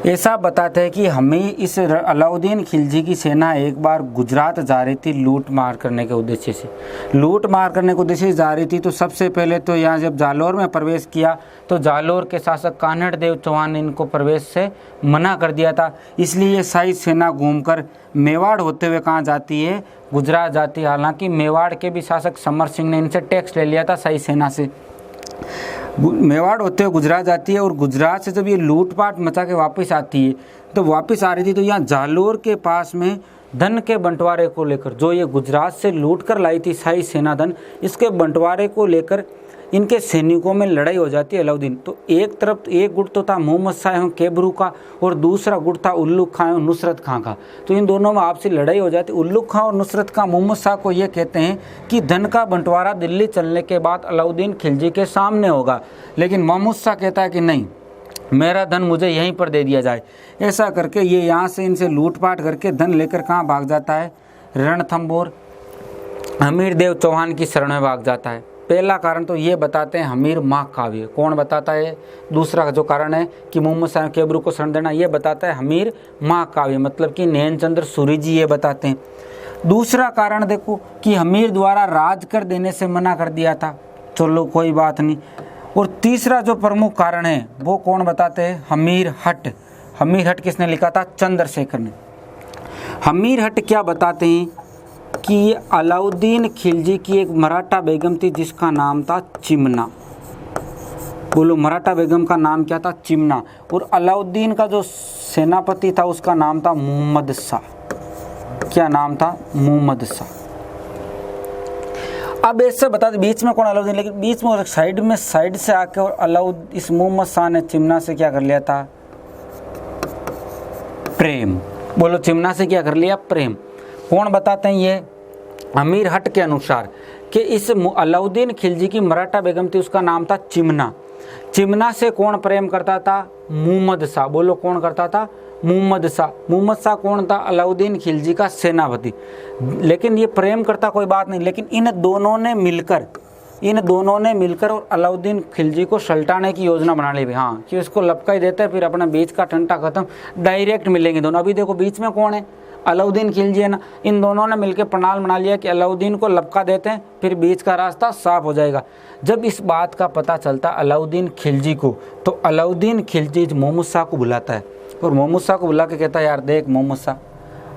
ऐसा बताते हैं कि हमें इस अलाउद्दीन खिलजी की सेना एक बार गुजरात जा रही थी लूट मार करने के उद्देश्य से। लूट मार करने के उद्देश्य से जा रही थी तो सबसे पहले तो यहाँ जब जालोर में प्रवेश किया तो जालोर के शासक कान्हड़ देव चौहान ने इनको प्रवेश से मना कर दिया था। इसलिए ये शाही सेना घूमकर मेवाड़ होते हुए कहाँ जाती है, गुजरात जाती है। हालांकि मेवाड़ के भी शासक समर सिंह ने इनसे टैक्स ले लिया था शाही सेना से। मेवाड़ होते हुए गुजरात जाती है और गुजरात से जब ये लूटपाट मचा के वापस आती है तो वापस आ रही थी तो यहाँ जालोर के पास में धन के बंटवारे को लेकर, जो ये गुजरात से लूट कर लाई थी शाही सेना धन, इसके बंटवारे को लेकर इनके सैनिकों में लड़ाई हो जाती है अलाउद्दीन। तो एक तरफ एक गुट तो था मोहम्मद शाह एवं केबरू का और दूसरा गुट था उल्लुग खां एवं नुसरत खां का। तो इन दोनों में आपसी लड़ाई हो जाती है। उल्लुग खां और नुसरत खां मोहम्मद शाह को ये कहते हैं कि धन का बंटवारा दिल्ली चलने के बाद अलाउद्दीन खिलजी के सामने होगा, लेकिन मोहम्मद शाह कहता है कि नहीं, मेरा धन मुझे यहीं पर दे दिया जाए। ऐसा करके ये यहाँ से इनसे लूटपाट करके धन लेकर कहाँ भाग जाता है, रणथंभौर हमीर देव चौहान की शरण में भाग जाता है। पहला कारण तो ये बताते हैं हमीर महाकाव्य। कौन बताता है? दूसरा जो कारण है कि मोहम्मद शाह केबरू को शरण देना, ये बताता है हमीर महाकाव्य, मतलब कि नैनचंद्र सूरी जी ये बताते हैं। दूसरा कारण देखो कि हमीर द्वारा राज कर देने से मना कर दिया था, चलो कोई बात नहीं। और तीसरा जो प्रमुख कारण है वो कौन बताते हैं? हमीर हट। हमीर हट किसने लिखा था? चंद्रशेखर ने। हमीर हट क्या बताते हैं कि अलाउद्दीन खिलजी की एक मराठा बेगम थी जिसका नाम था चिमना। बोलो, मराठा बेगम का नाम क्या था? चिमना। और अलाउद्दीन का जो सेनापति था उसका नाम था मोहम्मद शाह। क्या नाम था? मोहम्मद शाह। अब ऐसे बता दे बीच में कौन अलाउद्दीन, लेकिन बीच में साइड से आके और इस मोहम्मद शाह ने चिमना से क्या कर लिया था? प्रेम। बोलो, चिमना से क्या कर लिया? प्रेम। कौन बताते हैं? ये अमीर हट के अनुसार कि इस अलाउद्दीन खिलजी की मराठा बेगम थी, उसका नाम था चिमना। चिमना से कौन प्रेम करता था? मोहम्मद शाह। बोलो, कौन करता था? मोहम्मद शाह। मोहम्मद शाह कौन था? अलाउद्दीन खिलजी का सेनापति। लेकिन ये प्रेम करता कोई बात नहीं, लेकिन इन दोनों ने मिलकर और अलाउद्दीन खिलजी को सल्टाने की योजना बना ली। हाँ, कि उसको लपका ही देते हैं, फिर अपना बीच का ठंडा खत्म, डायरेक्ट मिलेंगे दोनों। अभी देखो बीच में कौन है? अलाउद्दीन खिलजी है ना। इन दोनों ने मिलकर प्रणाल बना लिया कि अलाउद्दीन को लपका देते हैं, फिर बीच का रास्ता साफ हो जाएगा। जब इस बात का पता चलता अलाउद्दीन खिलजी को, तो अलाउद्दीन खिलजी मोहम्मद शाह को बुलाता है और मोहम्मद शाह को बुला के कहता है, यार देख मोहम्मद शाह,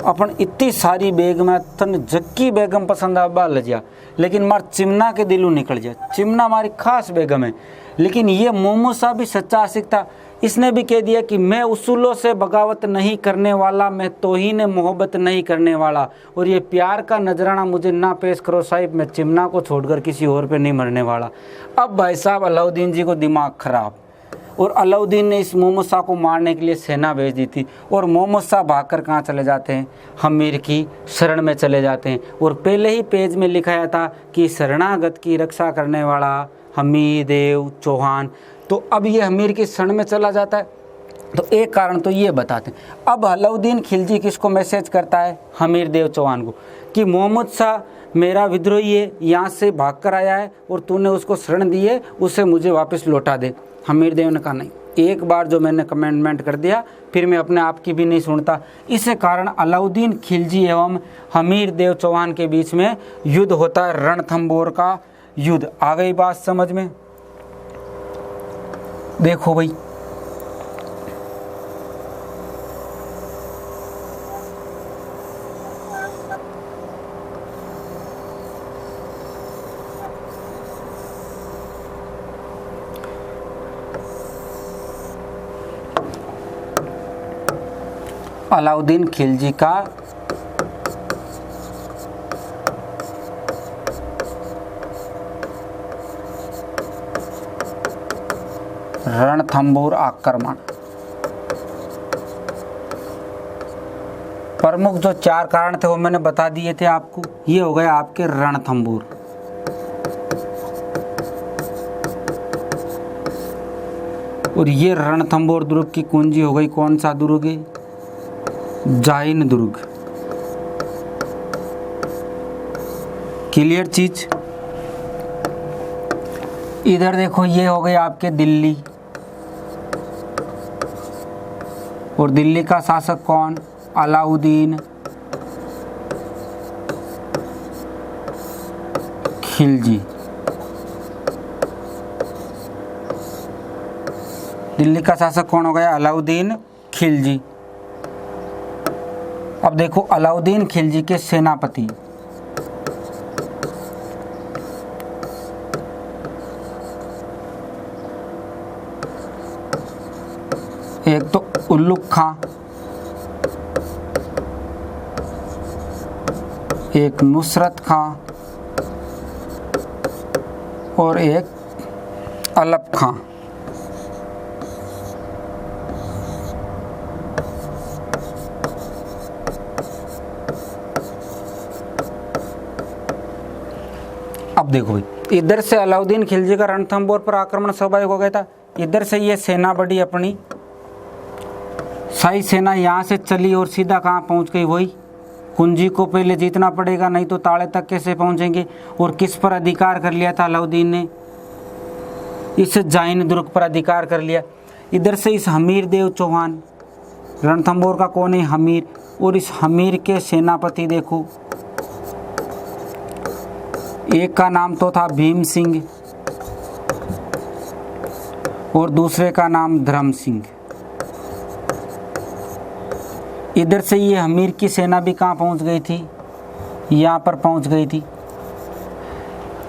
अपन इतनी सारी बेगम है, तन जक्की बेगम पसंद आबा लजिया, लेकिन मार चिमना के दिलू निकल जाए। चिमना हमारी खास बेगम है। लेकिन ये मोहम्मद शाह भी सच्चा आशिक था। इसने भी कह दिया कि मैं उसूलों से बगावत नहीं करने वाला, मैं तौहीन मोहब्बत नहीं करने वाला, और ये प्यार का नजराना मुझे ना पेश करो साहिब, मैं चिमना को छोड़कर किसी और पे नहीं मरने वाला। अब भाई साहब अलाउद्दीन जी को दिमाग खराब, और अलाउद्दीन ने इस मोहम्मद शाह को मारने के लिए सेना भेज दी थी। और मोहम्मद शाह भागकर कहाँ चले जाते हैं? हमीर की शरण में चले जाते हैं। और पहले ही पेज में लिखाया था कि शरणागत की रक्षा करने वाला हमीर देव चौहान। तो अब ये हमीर की शरण में चला जाता है। तो एक कारण तो ये बताते हैं। अब अलाउद्दीन खिलजी किसको मैसेज करता है? हमीर देव चौहान को, कि मोहम्मद शाह मेरा विद्रोही है, यहाँ से भाग कर आया है और तूने उसको शरण दी है, उसे मुझे वापस लौटा दे। हमीर देव ने कहा नहीं, एक बार जो मैंने कमेंटमेंट कर दिया फिर मैं अपने आप की भी नहीं सुनता। इसी कारण अलाउद्दीन खिलजी एवं हमीर देव चौहान के बीच में युद्ध होता है, रणथंभौर का युद्ध। आ गई बात समझ में? देखो भाई, अलाउद्दीन खिलजी का रणथंभौर आक्रमण। प्रमुख जो 4 कारण थे वो मैंने बता दिए थे आपको। ये हो गए आपके रणथंभौर। और ये रणथंभौर दुर्ग की कुंजी हो गई कौन सा दुर्ग है? जाइन दुर्ग। क्लियर चीज। इधर देखो ये हो गए आपके दिल्ली, और दिल्ली का शासक कौन? अलाउद्दीन खिलजी। दिल्ली का शासक कौन हो गया? अलाउद्दीन खिलजी। अब देखो अलाउद्दीन खिलजी के सेनापति, एक तो उल्लुग खां, एक नुसरत खां और एक अलप खां। अब देखो भाई, इधर से अलाउद्दीन खिलजी का रणथंभौर पर आक्रमण स्वाभाविक हो गया था। इधर से ये सेना बढ़ी अपनी, शाही सेना यहाँ से चली और सीधा कहाँ पहुँच गई? वही कुंजी को पहले जीतना पड़ेगा, नहीं तो ताले तक कैसे पहुँचेंगे। और किस पर अधिकार कर लिया था अलाउद्दीन ने? इस जाइन दुर्ग पर अधिकार कर लिया। इधर से इस हमीर देव चौहान, रणथंभौर का कौन है? हमीर। और इस हमीर के सेनापति देखो, एक का नाम तो था भीम सिंह और दूसरे का नाम धर्म सिंह। इधर से ये हमीर की सेना भी कहाँ पहुँच गई थी? यहाँ पर पहुँच गई थी।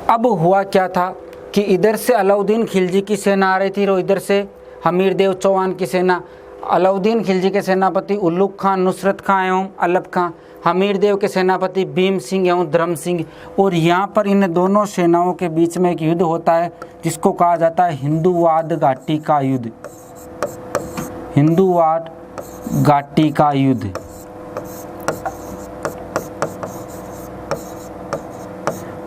अब हुआ क्या था कि इधर से अलाउद्दीन खिलजी की सेना आ रही थी और इधर से हमीर देव चौहान की सेना। अलाउद्दीन खिलजी के सेनापति उल्लुग खां, नुसरत खां एवं अलप खां, हमीर देव के सेनापति भीम सिंह एवं धर्म सिंह। और यहाँ पर इन दोनों सेनाओं के बीच में एक युद्ध होता है जिसको कहा जाता है हिंदुवाद घाटी का युद्ध। हिंदुवाद घाटी का युद्ध।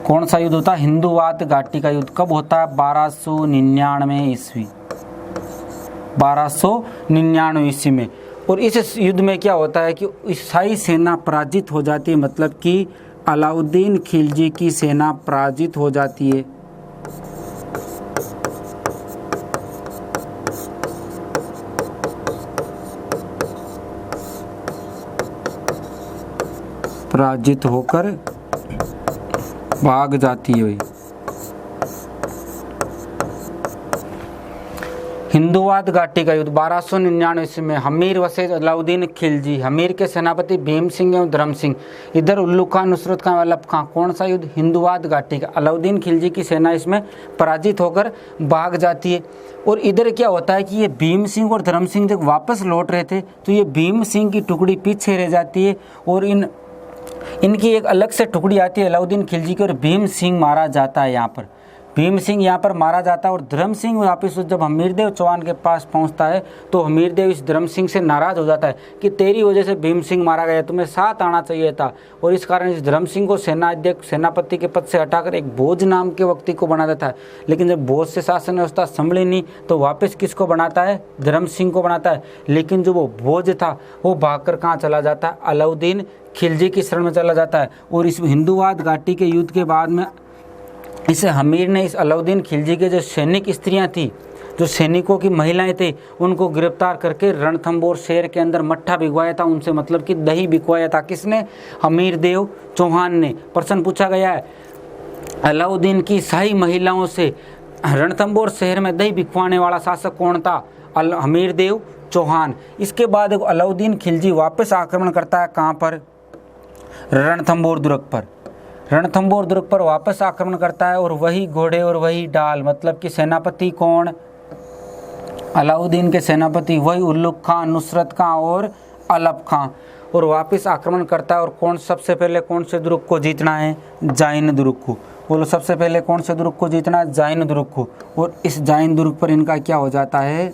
कौन सा युद्ध होता है? हिंदुवाद घाटी का युद्ध। कब होता है? 1299 ईस्वी। 1299 ईस्वी में। और इस युद्ध में क्या होता है कि शाही सेना पराजित हो जाती है, मतलब कि अलाउद्दीन खिलजी की सेना पराजित हो जाती है। पराजित होकर भाग जाती है। हिंदुवाद घाटी का युद्ध 1299 ईस्वी में हमीर वसेज अलाउद्दीन खिलजी, हमीर के सेनापति भीम सिंह एवं धर्म सिंह, इधर उल्लुग खां, नुसरत खां, अलप खां। कौन सा युद्ध? हिंदुवाद घाटी का। अलाउद्दीन खिलजी की सेना इसमें पराजित होकर भाग जाती है। और इधर क्या होता है कि ये भीम सिंह और धर्म सिंह जब वापस लौट रहे थे तो ये भीम सिंह की टुकड़ी पीछे रह जाती है और इनकी एक अलग से टुकड़ी आती है अलाउद्दीन खिलजी की, और भीम सिंह मारा जाता है। यहाँ पर भीम सिंह यहाँ पर मारा जाता है और धर्म सिंह वापस जब हमीरदेव चौहान के पास पहुँचता है तो हमीरदेव इस धर्म सिंह से नाराज़ हो जाता है कि तेरी वजह से भीम सिंह मारा गया, तुम्हें साथ आना चाहिए था। और इस कारण इस धर्म सिंह को सेनाध्यक्ष, सेनापति के पद से हटाकर एक भोज नाम के व्यक्ति को बना देता है। लेकिन जब भोज से शासन व्यवस्था संभली नहीं तो वापस किसको बनाता है? धर्म सिंह को बनाता है। लेकिन जो वो भोज था वो भागकर कहाँ चला जाता है? अलाउद्दीन खिलजी की शरण में चला जाता है। और इस हिंदुवाद घाटी के युद्ध के बाद में इस हमीर ने इस अलाउद्दीन खिलजी के जो सैनिक स्त्रियां थी, जो सैनिकों की महिलाएं थे, उनको गिरफ्तार करके रणथंभौर शहर के अंदर मट्ठा भिगवाया था उनसे, मतलब कि दही भिगवाया था। किसने? हमीर देव चौहान ने। प्रश्न पूछा गया है अलाउद्दीन की शाही महिलाओं से रणथंभौर शहर में दही भिगवाने वाला शासक कौन था? हमीर देव चौहान। इसके बाद अलाउद्दीन खिलजी वापस आक्रमण करता है कहाँ पर? रणथंभौर दुर्ग पर। रणथंभौर दुर्ग पर वापस आक्रमण करता है और वही घोड़े और वही डाल, मतलब कि सेनापति कौन? अलाउद्दीन के सेनापति वही उल्लुग खां, नुसरत खां और अलप खां। और वापस आक्रमण करता है। और कौन सबसे पहले कौन से दुर्ग को जीतना है? जाइन दुर्ग को। बोलो सबसे पहले कौन से दुर्ग को जीतना है? जाइन दुर्ग को। और इस जाइन दुर्ग पर इनका क्या हो जाता है?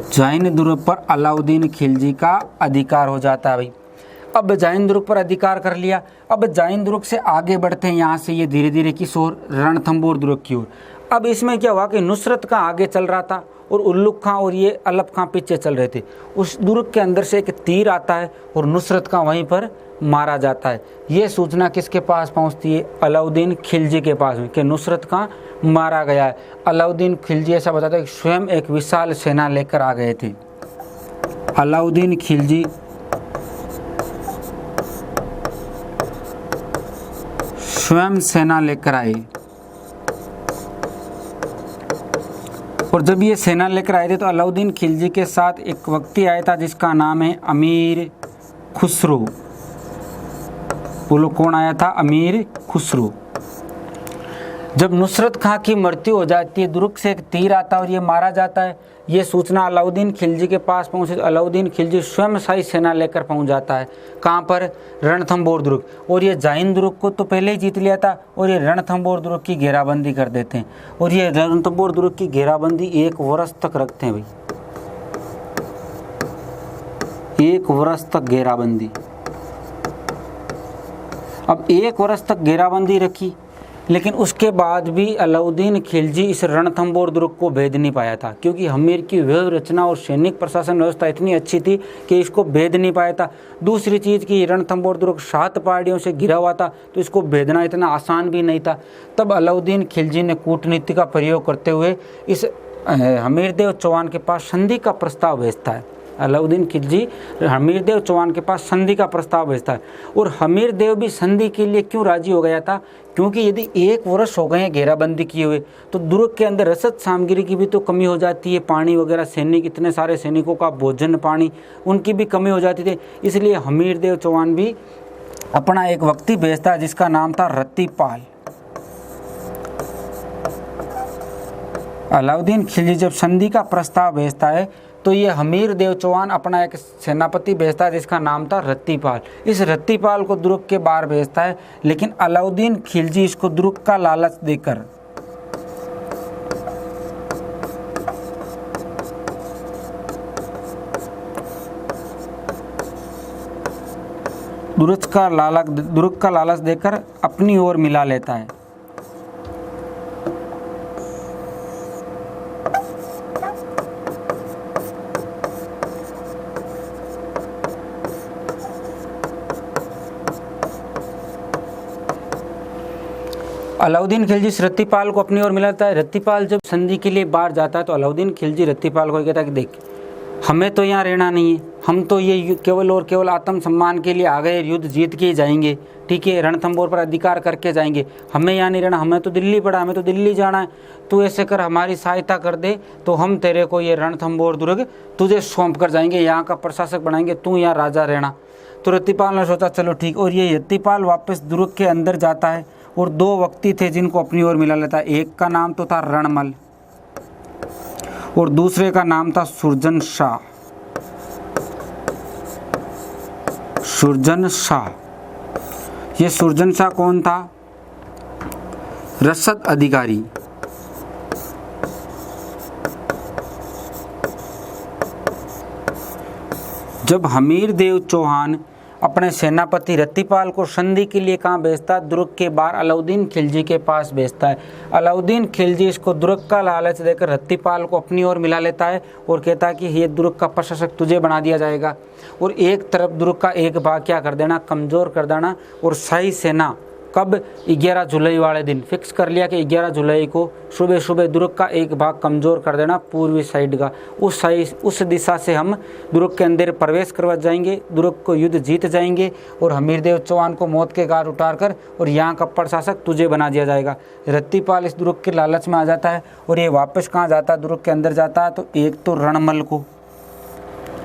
जाइन दुर्ग पर अलाउद्दीन खिलजी का अधिकार हो जाता है भाई। अब जाइन दुर्ग पर अधिकार कर लिया। अब जाइन दुर्ग से आगे बढ़ते हैं, यहाँ से ये धीरे धीरे किस ओर? रणथंभौर दुर्ग की ओर। अब इसमें क्या हुआ कि नुसरत का आगे चल रहा था और उल्लुक खां और ये अलप खां पीछे चल रहे थे। उस दुर्ग के अंदर से एक तीर आता है और नुसरत खां वहीं पर मारा जाता है। ये सूचना किसके पास पहुंचती है? अलाउद्दीन खिलजी के पास में कि नुसरत खां मारा गया है। अलाउद्दीन खिलजी ऐसा बताता है कि स्वयं एक विशाल सेना लेकर आ गए थे। अलाउद्दीन खिलजी स्वयं सेना लेकर आए और जब ये सेना लेकर आए थे तो अलाउद्दीन खिलजी के साथ एक व्यक्ति आया था जिसका नाम है अमीर खुसरो। बोलो कौन आया था? अमीर खुसरो। जब नुसरत खां की मृत्यु हो जाती है, दुर्ग से एक तीर आता है और ये मारा जाता है। ये सूचना अलाउद्दीन खिलजी के पास पहुंचे। अलाउद्दीन खिलजी स्वयं शाही सेना लेकर पहुंच जाता है। कहाँ पर? रणथंभौर दुर्ग। और ये जाइन दुर्ग को तो पहले ही जीत लिया था और ये रणथंभौर दुर्ग की घेराबंदी कर देते हैं। और ये रणथंभौर दुर्ग की घेराबंदी 1 वर्ष तक रखते हैं भाई, 1 वर्ष तक घेराबंदी। अब 1 वर्ष तक घेराबंदी रखी, लेकिन उसके बाद भी अलाउद्दीन खिलजी इस रणथंभौर दुर्ग को भेद नहीं पाया था, क्योंकि हमीर की व्यय रचना और सैनिक प्रशासन व्यवस्था इतनी अच्छी थी कि इसको भेद नहीं पाया था। दूसरी चीज़ कि रणथंभौर दुर्ग 7 पहाड़ियों से घिरा हुआ था, तो इसको भेदना इतना आसान भी नहीं था। तब अलाउद्दीन खिलजी ने कूटनीति का प्रयोग करते हुए इस हमीरदेव चौहान के पास संधि का प्रस्ताव भेजता है। अलाउद्दीन खिलजी हमीरदेव चौहान के पास संधि का प्रस्ताव भेजता है। और हमीरदेव भी संधि के लिए क्यों राजी हो गया था? क्योंकि यदि 1 वर्ष हो गए हैं घेराबंदी किए हुए, तो दुर्ग के अंदर रसद सामग्री की भी तो कमी हो जाती है। पानी वगैरह, सैनिक, इतने सारे सैनिकों का भोजन पानी, उनकी भी कमी हो जाती थी। इसलिए हमीरदेव चौहान भी अपना एक व्यक्ति भेजता है जिसका नाम था रत्तीपाल। अलाउद्दीन खिलजी जब संधि का प्रस्ताव भेजता है तो ये हमीरदेव चौहान अपना एक सेनापति भेजता है जिसका नाम था रत्तीपाल। इस रत्तीपाल को दुर्ग के बाहर भेजता है, लेकिन अलाउद्दीन खिलजी इसको दुर्ग का लालच देकर दुर्ग का लालच देकर अपनी ओर मिला लेता है। अलाउद्दीन खिलजी रत्तीपाल को अपनी ओर मिलाता है। रत्तीपाल जब संधि के लिए बाहर जाता है तो अलाउद्दीन खिलजी रत्तीपाल को कहता है कि देख, हमें तो यहाँ रहना नहीं है, हम तो ये केवल और केवल आत्मसम्मान के लिए आ गए, युद्ध जीत के ही जाएंगे, ठीक है, रणथंभौर पर अधिकार करके जाएंगे, हमें यहाँ नहीं रहना, हमें तो दिल्ली पड़ा, हमें तो दिल्ली जाना है। तू ऐसे कर, हमारी सहायता कर दे तो हम तेरे को ये रणथंभौर दुर्ग तुझे सौंप कर जाएंगे, यहाँ का प्रशासक बनाएंगे, तू यहाँ राजा रहना। तो रत्तीपाल ने सोचा चलो ठीक। और ये रत्तीपाल वापस दुर्ग के अंदर जाता है और 2 व्यक्ति थे जिनको अपनी ओर मिला लेता है। एक का नाम तो था रणमल और दूसरे का नाम था सुरजन शाह। सुरजन शाह, ये सुरजन शाह कौन था? रसद अधिकारी। जब हमीरदेव चौहान अपने सेनापति रत्तीपाल को संधि के लिए कहाँ भेजता है? दुर्ग के बाहर अलाउद्दीन खिलजी के पास भेजता है। अलाउद्दीन खिलजी इसको दुर्ग का लालच देकर रत्तीपाल को अपनी ओर मिला लेता है और कहता है कि ये दुर्ग का प्रशासक तुझे बना दिया जाएगा। और एक तरफ दुर्ग का एक भाग क्या कर देना? कमज़ोर कर देना। और शाही सेना कब? 11 जुलाई वाले दिन फिक्स कर लिया कि 11 जुलाई को सुबह सुबह दुर्ग का एक भाग कमज़ोर कर देना, पूर्वी साइड का। उस दिशा से हम दुर्ग के अंदर प्रवेश करवा जाएंगे, दुर्ग को युद्ध जीत जाएंगे और हमीरदेव चौहान को मौत के घाट उतारकर और यहाँ का प्रशासक तुझे बना दिया जाएगा। रत्तीपाल इस दुर्ग के लालच में आ जाता है और ये वापस कहाँ जाता है? दुर्ग के अंदर जाता है। तो एक तो रणमल को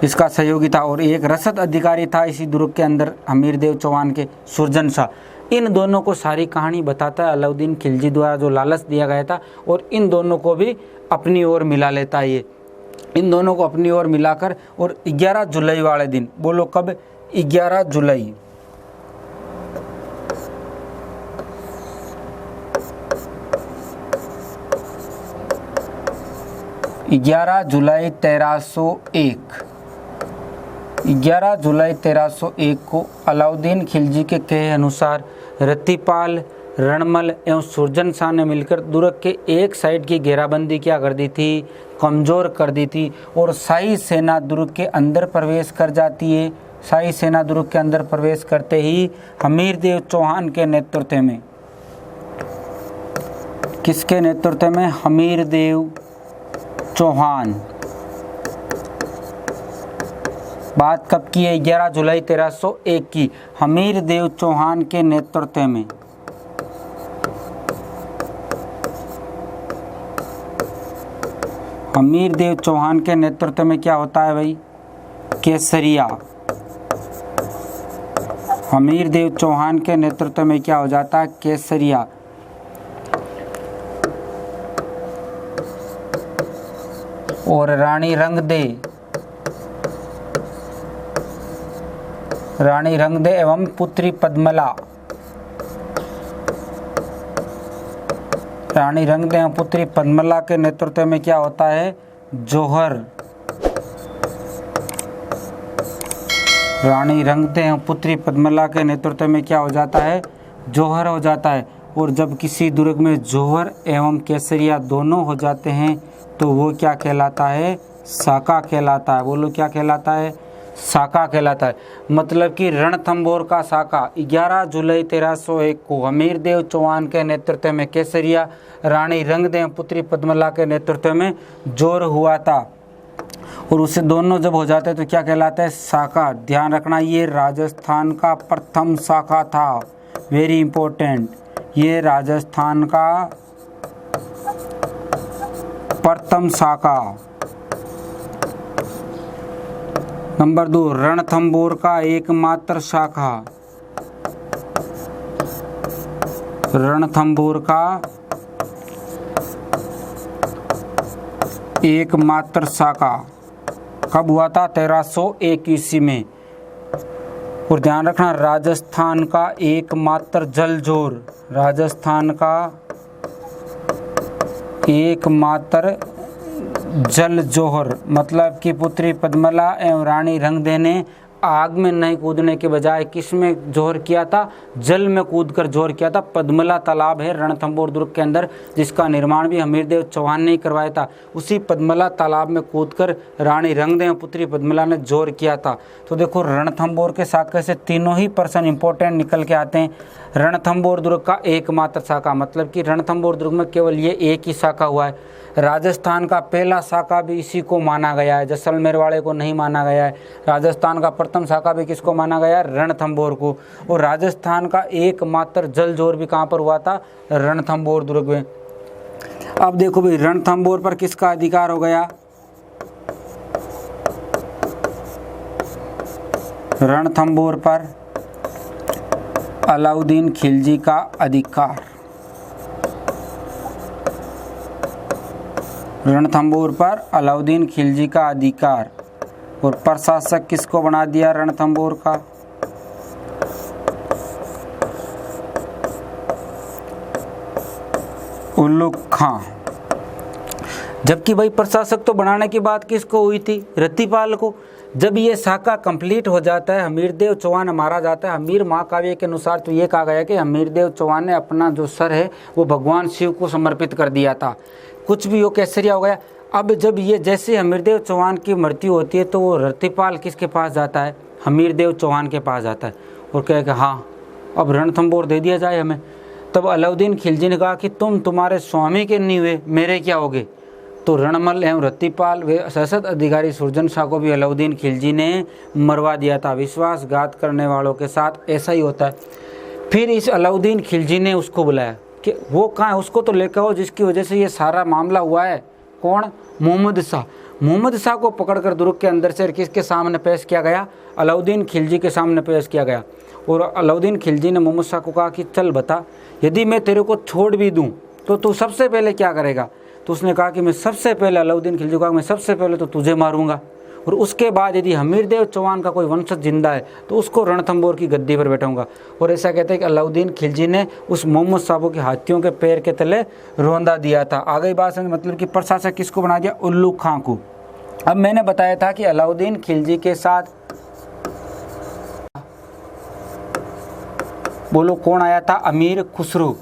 इसका सहयोगी था और एक रसद अधिकारी था इसी दुर्ग के अंदर हमीरदेव चौहान के, सुरजन शाह। इन दोनों को सारी कहानी बताता है अलाउद्दीन खिलजी द्वारा जो लालच दिया गया था, और इन दोनों को भी अपनी ओर मिला लेता है। ये इन दोनों को अपनी ओर मिलाकर और 11 जुलाई वाले दिन, बोलो कब? 11 जुलाई। जुलाई 1301 11 जुलाई 1301 को अलाउद्दीन खिलजी के कहे अनुसार रत्तीपाल, रणमल एवं सुरजन शाह ने मिलकर दुर्ग के एक साइड की घेराबंदी क्या कर दी थी, कमज़ोर कर दी थी और शाही सेना दुर्ग के अंदर प्रवेश कर जाती है। शाही सेना दुर्ग के अंदर प्रवेश करते ही हमीरदेव चौहान के नेतृत्व में, किसके नेतृत्व में, हमीरदेव चौहान। बात कब की है, 11 जुलाई 1301 की, हमीरदेव चौहान के नेतृत्व में। हमीरदेव चौहान के नेतृत्व में क्या होता है भाई, केसरिया। हमीरदेव चौहान के नेतृत्व में क्या हो जाता है, केसरिया। और रानी रंगदे एवं पुत्री पद्मला, रानी रंगदे एवं पुत्री पद्मला के नेतृत्व में क्या होता है, जौहर। रानी रंगदे एवं पुत्री पद्मला के नेतृत्व में क्या हो जाता है, जौहर हो जाता है। और जब किसी दुर्ग में जौहर एवं केसरिया दोनों हो जाते हैं तो वो क्या कहलाता है, साका कहलाता है। बोलो क्या कहलाता है, साका कहलाता है। मतलब कि रणथंभौर का साका 11 जुलाई 1301 को हमीरदेव चौहान के नेतृत्व में केसरिया, रानी रंगदेव पुत्री पद्मला के नेतृत्व में जोर हुआ था। और उससे दोनों जब हो जाते तो क्या कहलाता है, साका। ध्यान रखना ये राजस्थान का प्रथम साका था, वेरी इंपॉर्टेंट। ये राजस्थान का प्रथम साका। नंबर 2, रणथंभौर का एकमात्र शाखा। रणथंभौर का एकमात्र शाखा कब हुआ था, 1301 ईस्वी में। और ध्यान रखना राजस्थान का एकमात्र जलजोर, राजस्थान का एकमात्र जल जौहर, मतलब कि पुत्री पद्मला एवं रानी रंगदे ने आग में नहीं कूदने के बजाय किस में जोहर किया था, जल में कूदकर जोहर किया था। पद्मला तालाब है रणथंभौर दुर्ग के अंदर, जिसका निर्माण भी हमीरदेव चौहान ने ही करवाया था। उसी पद्मला तालाब में कूदकर रानी रंगदे एवं पुत्री पद्मला ने जोहर किया था। तो देखो रणथंभौर के शाखा से तीनों ही पर्सन इंपॉर्टेंट निकल के आते हैं। रणथंभौर दुर्ग का एकमात्र शाखा, मतलब कि रणथंभौर दुर्ग में केवल ये एक ही शाखा हुआ है। राजस्थान का पहला शाखा भी इसी को माना गया है, जैसलमेर वाले को नहीं माना गया है। राजस्थान का प्रथम शाखा भी किसको माना गया है, रणथंभौर को। और राजस्थान का एकमात्र जल जोर भी कहाँ पर हुआ था, रणथंभौर दुर्ग में। अब देखो भाई रणथंभौर पर किसका अधिकार हो गया, रणथंभौर पर अलाउद्दीन खिलजी का अधिकार। रणथंभौर पर अलाउद्दीन खिलजी का अधिकार। और प्रशासक किसको बना दिया रणथंभौर का, उल्लुक खां। जबकि भाई प्रशासक तो बनाने की बात किसको हुई थी, रतिपाल को। जब ये शाखा कंप्लीट हो जाता है, हमीरदेव चौहान मारा जाता है। हमीर महाकाव्य के अनुसार तो ये कहा गया कि हमीरदेव चौहान ने अपना जो सर है वो भगवान शिव को समर्पित कर दिया था। कुछ भी हो, केसरिया हो गया। अब जब ये जैसे हमीरदेव चौहान की मृत्यु होती है तो वो रतिपाल किसके पास जाता है, हमीरदेव चौहान के पास जाता है और कहे कि हाँ अब रणथंभौर दे दिया जाए हमें। तब अलाउद्दीन खिलजी ने कहा कि तुम्हारे स्वामी के नहीं हुए, मेरे क्या होगे। तो रणमल एवं रतिपाल वे सशस्त्र अधिकारी सुरजन शाह को भी अलाउद्दीन खिलजी ने मरवा दिया था। विश्वासघात करने वालों के साथ ऐसा ही होता है। फिर इस अलाउद्दीन खिलजी ने उसको बुलाया कि वो कहाँ है, उसको तो लेकर आओ जिसकी वजह से ये सारा मामला हुआ है। कौन, मोहम्मद शाह। मोहम्मद शाह को पकड़कर दुर्ग के अंदर से किसके सामने पेश किया गया, अलाउद्दीन खिलजी के सामने पेश किया गया। और अलाउद्दीन खिलजी ने मोहम्मद शाह को कहा कि चल बता, यदि मैं तेरे को छोड़ भी दूँ तो तू सबसे पहले क्या करेगा। तो उसने कहा कि मैं सबसे पहले, अलाउद्दीन खिलजी को कहा मैं सबसे पहले तो तुझे मारूंगा, और उसके बाद यदि हमीरदेव चौहान का कोई वंशज जिंदा है तो उसको रणथंभौर की गद्दी पर बैठाऊंगा। और ऐसा कहते हैं कि अलाउद्दीन खिलजी ने उस मोहम्मद साहब के हाथियों के पैर के तले रोंदा दिया था। आ गई बात समझ, मतलब कि प्रशासक किसको बना दिया, उल्लुक खां को। अब मैंने बताया था कि अलाउद्दीन खिलजी के साथ बोलो कौन आया था, अमीर खुसरो।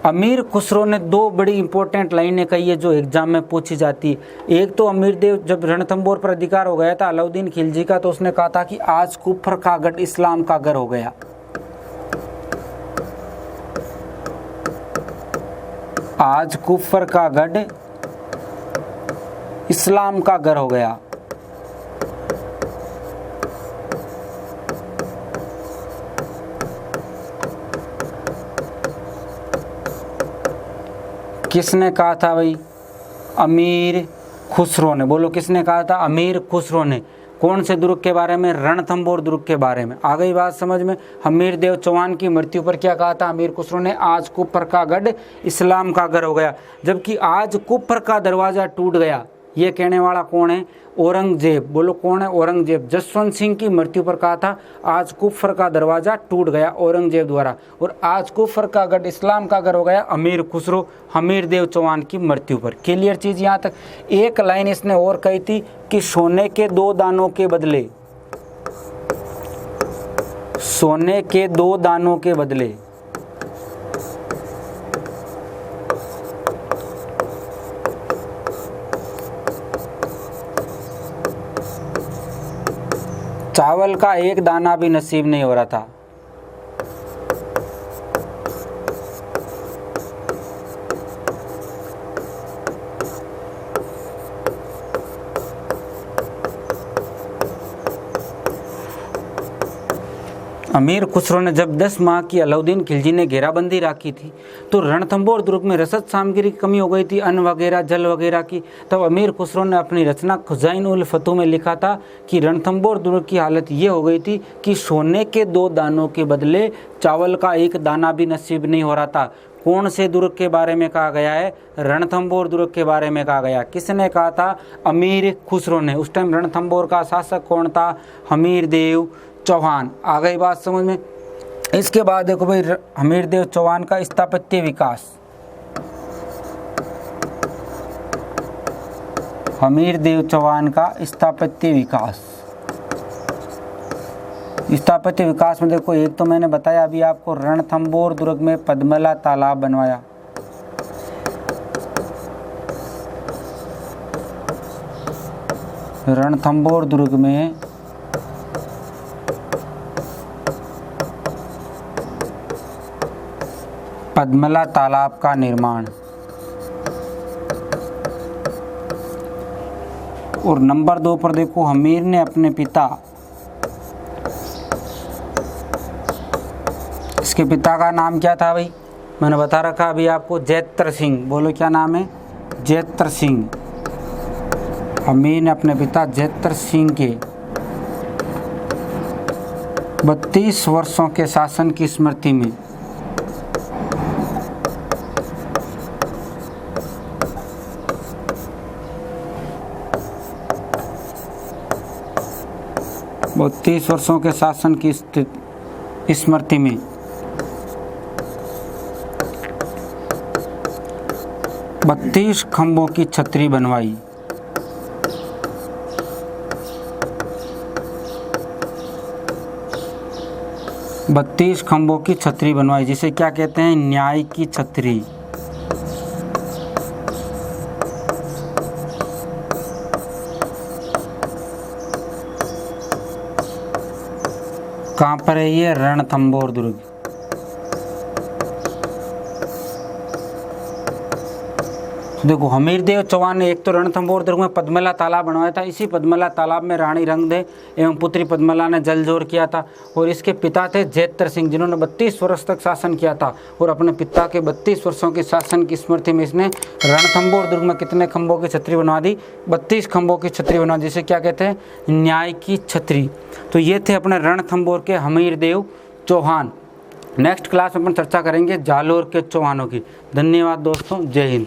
अमीर खुसरो ने दो बड़ी इंपॉर्टेंट लाइनें कही है जो एग्जाम में पूछी जाती है। एक तो अमीर देव जब रणथंभौर पर अधिकार हो गया था अलाउद्दीन खिलजी का, तो उसने कहा था कि आज कुफर का गढ़ इस्लाम का घर हो गया। आज कुफर का गढ़ इस्लाम का घर हो गया। किसने कहा था भाई? अमीर खुसरो ने। बोलो किसने कहा था? अमीर खुसरो ने। कौन से दुर्ग के बारे में? रणथंभौर दुर्ग के बारे में। आ गई बात समझ में? हमीर देव चौहान की मृत्यु पर क्या कहा था अमीर खुसरो ने? आज कुफर का गढ़ इस्लाम का घर हो गया। जबकि आज कुफर का दरवाजा टूट गया, ये कहने वाला कौन है? औरंगजेब। बोलो कौन है? औरंगजेब। जसवंत सिंह की मृत्यु पर कहा था आज कुफर का दरवाजा टूट गया औरंगजेब द्वारा, और आज कुफर का गढ़ इस्लाम का घर हो गया अमीर खुसरो हमीर देव चौहान की मृत्यु पर। क्लियर चीज यहाँ तक? एक लाइन इसने और कही थी कि सोने के 2 दानों के बदले, सोने के 2 दानों के बदले चावल का एक दाना भी नसीब नहीं हो रहा था। अमीर खुसरो ने जब 10 माह की अलाउद्दीन खिलजी ने घेराबंदी रखी थी तो रणथंभौर दुर्ग में रसद सामग्री की कमी हो गई थी, अन्न वगैरह जल वगैरह की। तब अमीर खुसरो ने अपनी रचना खुजाइन उल फतूह में लिखा था कि रणथंभौर दुर्ग की हालत ये हो गई थी कि सोने के 2 दानों के बदले चावल का एक दाना भी नसीब नहीं हो रहा था। कौन से दुर्ग के बारे में कहा गया है? रणथंभौर दुर्ग के बारे में कहा गया। किसने कहा था? अमीर खुसरो ने। उस टाइम रणथंभौर का शासक कौन था? हमीर देव चौहान। आ गई बात समझ में? इसके बाद देखो भाई हमीर देव चौहान का स्थापत्य विकास। हमीर देव चौहान का स्थापत्य विकास। स्थापत्य विकास में देखो, एक तो मैंने बताया अभी आपको रणथंभौर दुर्ग में पद्मला तालाब बनवाया, रणथंभौर दुर्ग में पद्मला तालाब का निर्माण। और नंबर 2 पर देखो हमीर ने अपने पिता, इसके पिता का नाम क्या था भाई? मैंने बता रखा अभी आपको, जैत्र सिंह। बोलो क्या नाम है? जैत्र सिंह। हमीर ने अपने पिता जैत्र सिंह के 32 वर्षों के शासन की स्मृति में 32 वर्षों के शासन की स्मृति में 32 खंभों की छतरी बनवाई। बत्तीस खंभों की छतरी बनवाई, जिसे क्या कहते हैं? न्याय की छतरी। कहाँ पर है ये? रणथंभौर दुर्ग। देखो हमीर देव चौहान ने एक तो रणथंभौर दुर्ग में पद्मला तालाब बनवाया था। इसी पद्मला तालाब में रानी रंगदे एवं पुत्री पद्मला ने जल जोर किया था। और इसके पिता थे जैत्र सिंह, जिन्होंने 32 वर्ष तक शासन किया था। और अपने पिता के 32 वर्षों के शासन की स्मृति में इसने रणथंभौर दुर्ग में कितने खंभों की छतरी बनवा दी? 32 खंभों की छतरी बनवा, जिसे क्या कहते हैं? न्याय की छतरी। तो ये थे अपने रणथंभौर के हमीर देव चौहान। नेक्स्ट क्लास में अपन चर्चा करेंगे जालोर के चौहानों की। धन्यवाद दोस्तों, जय हिंद।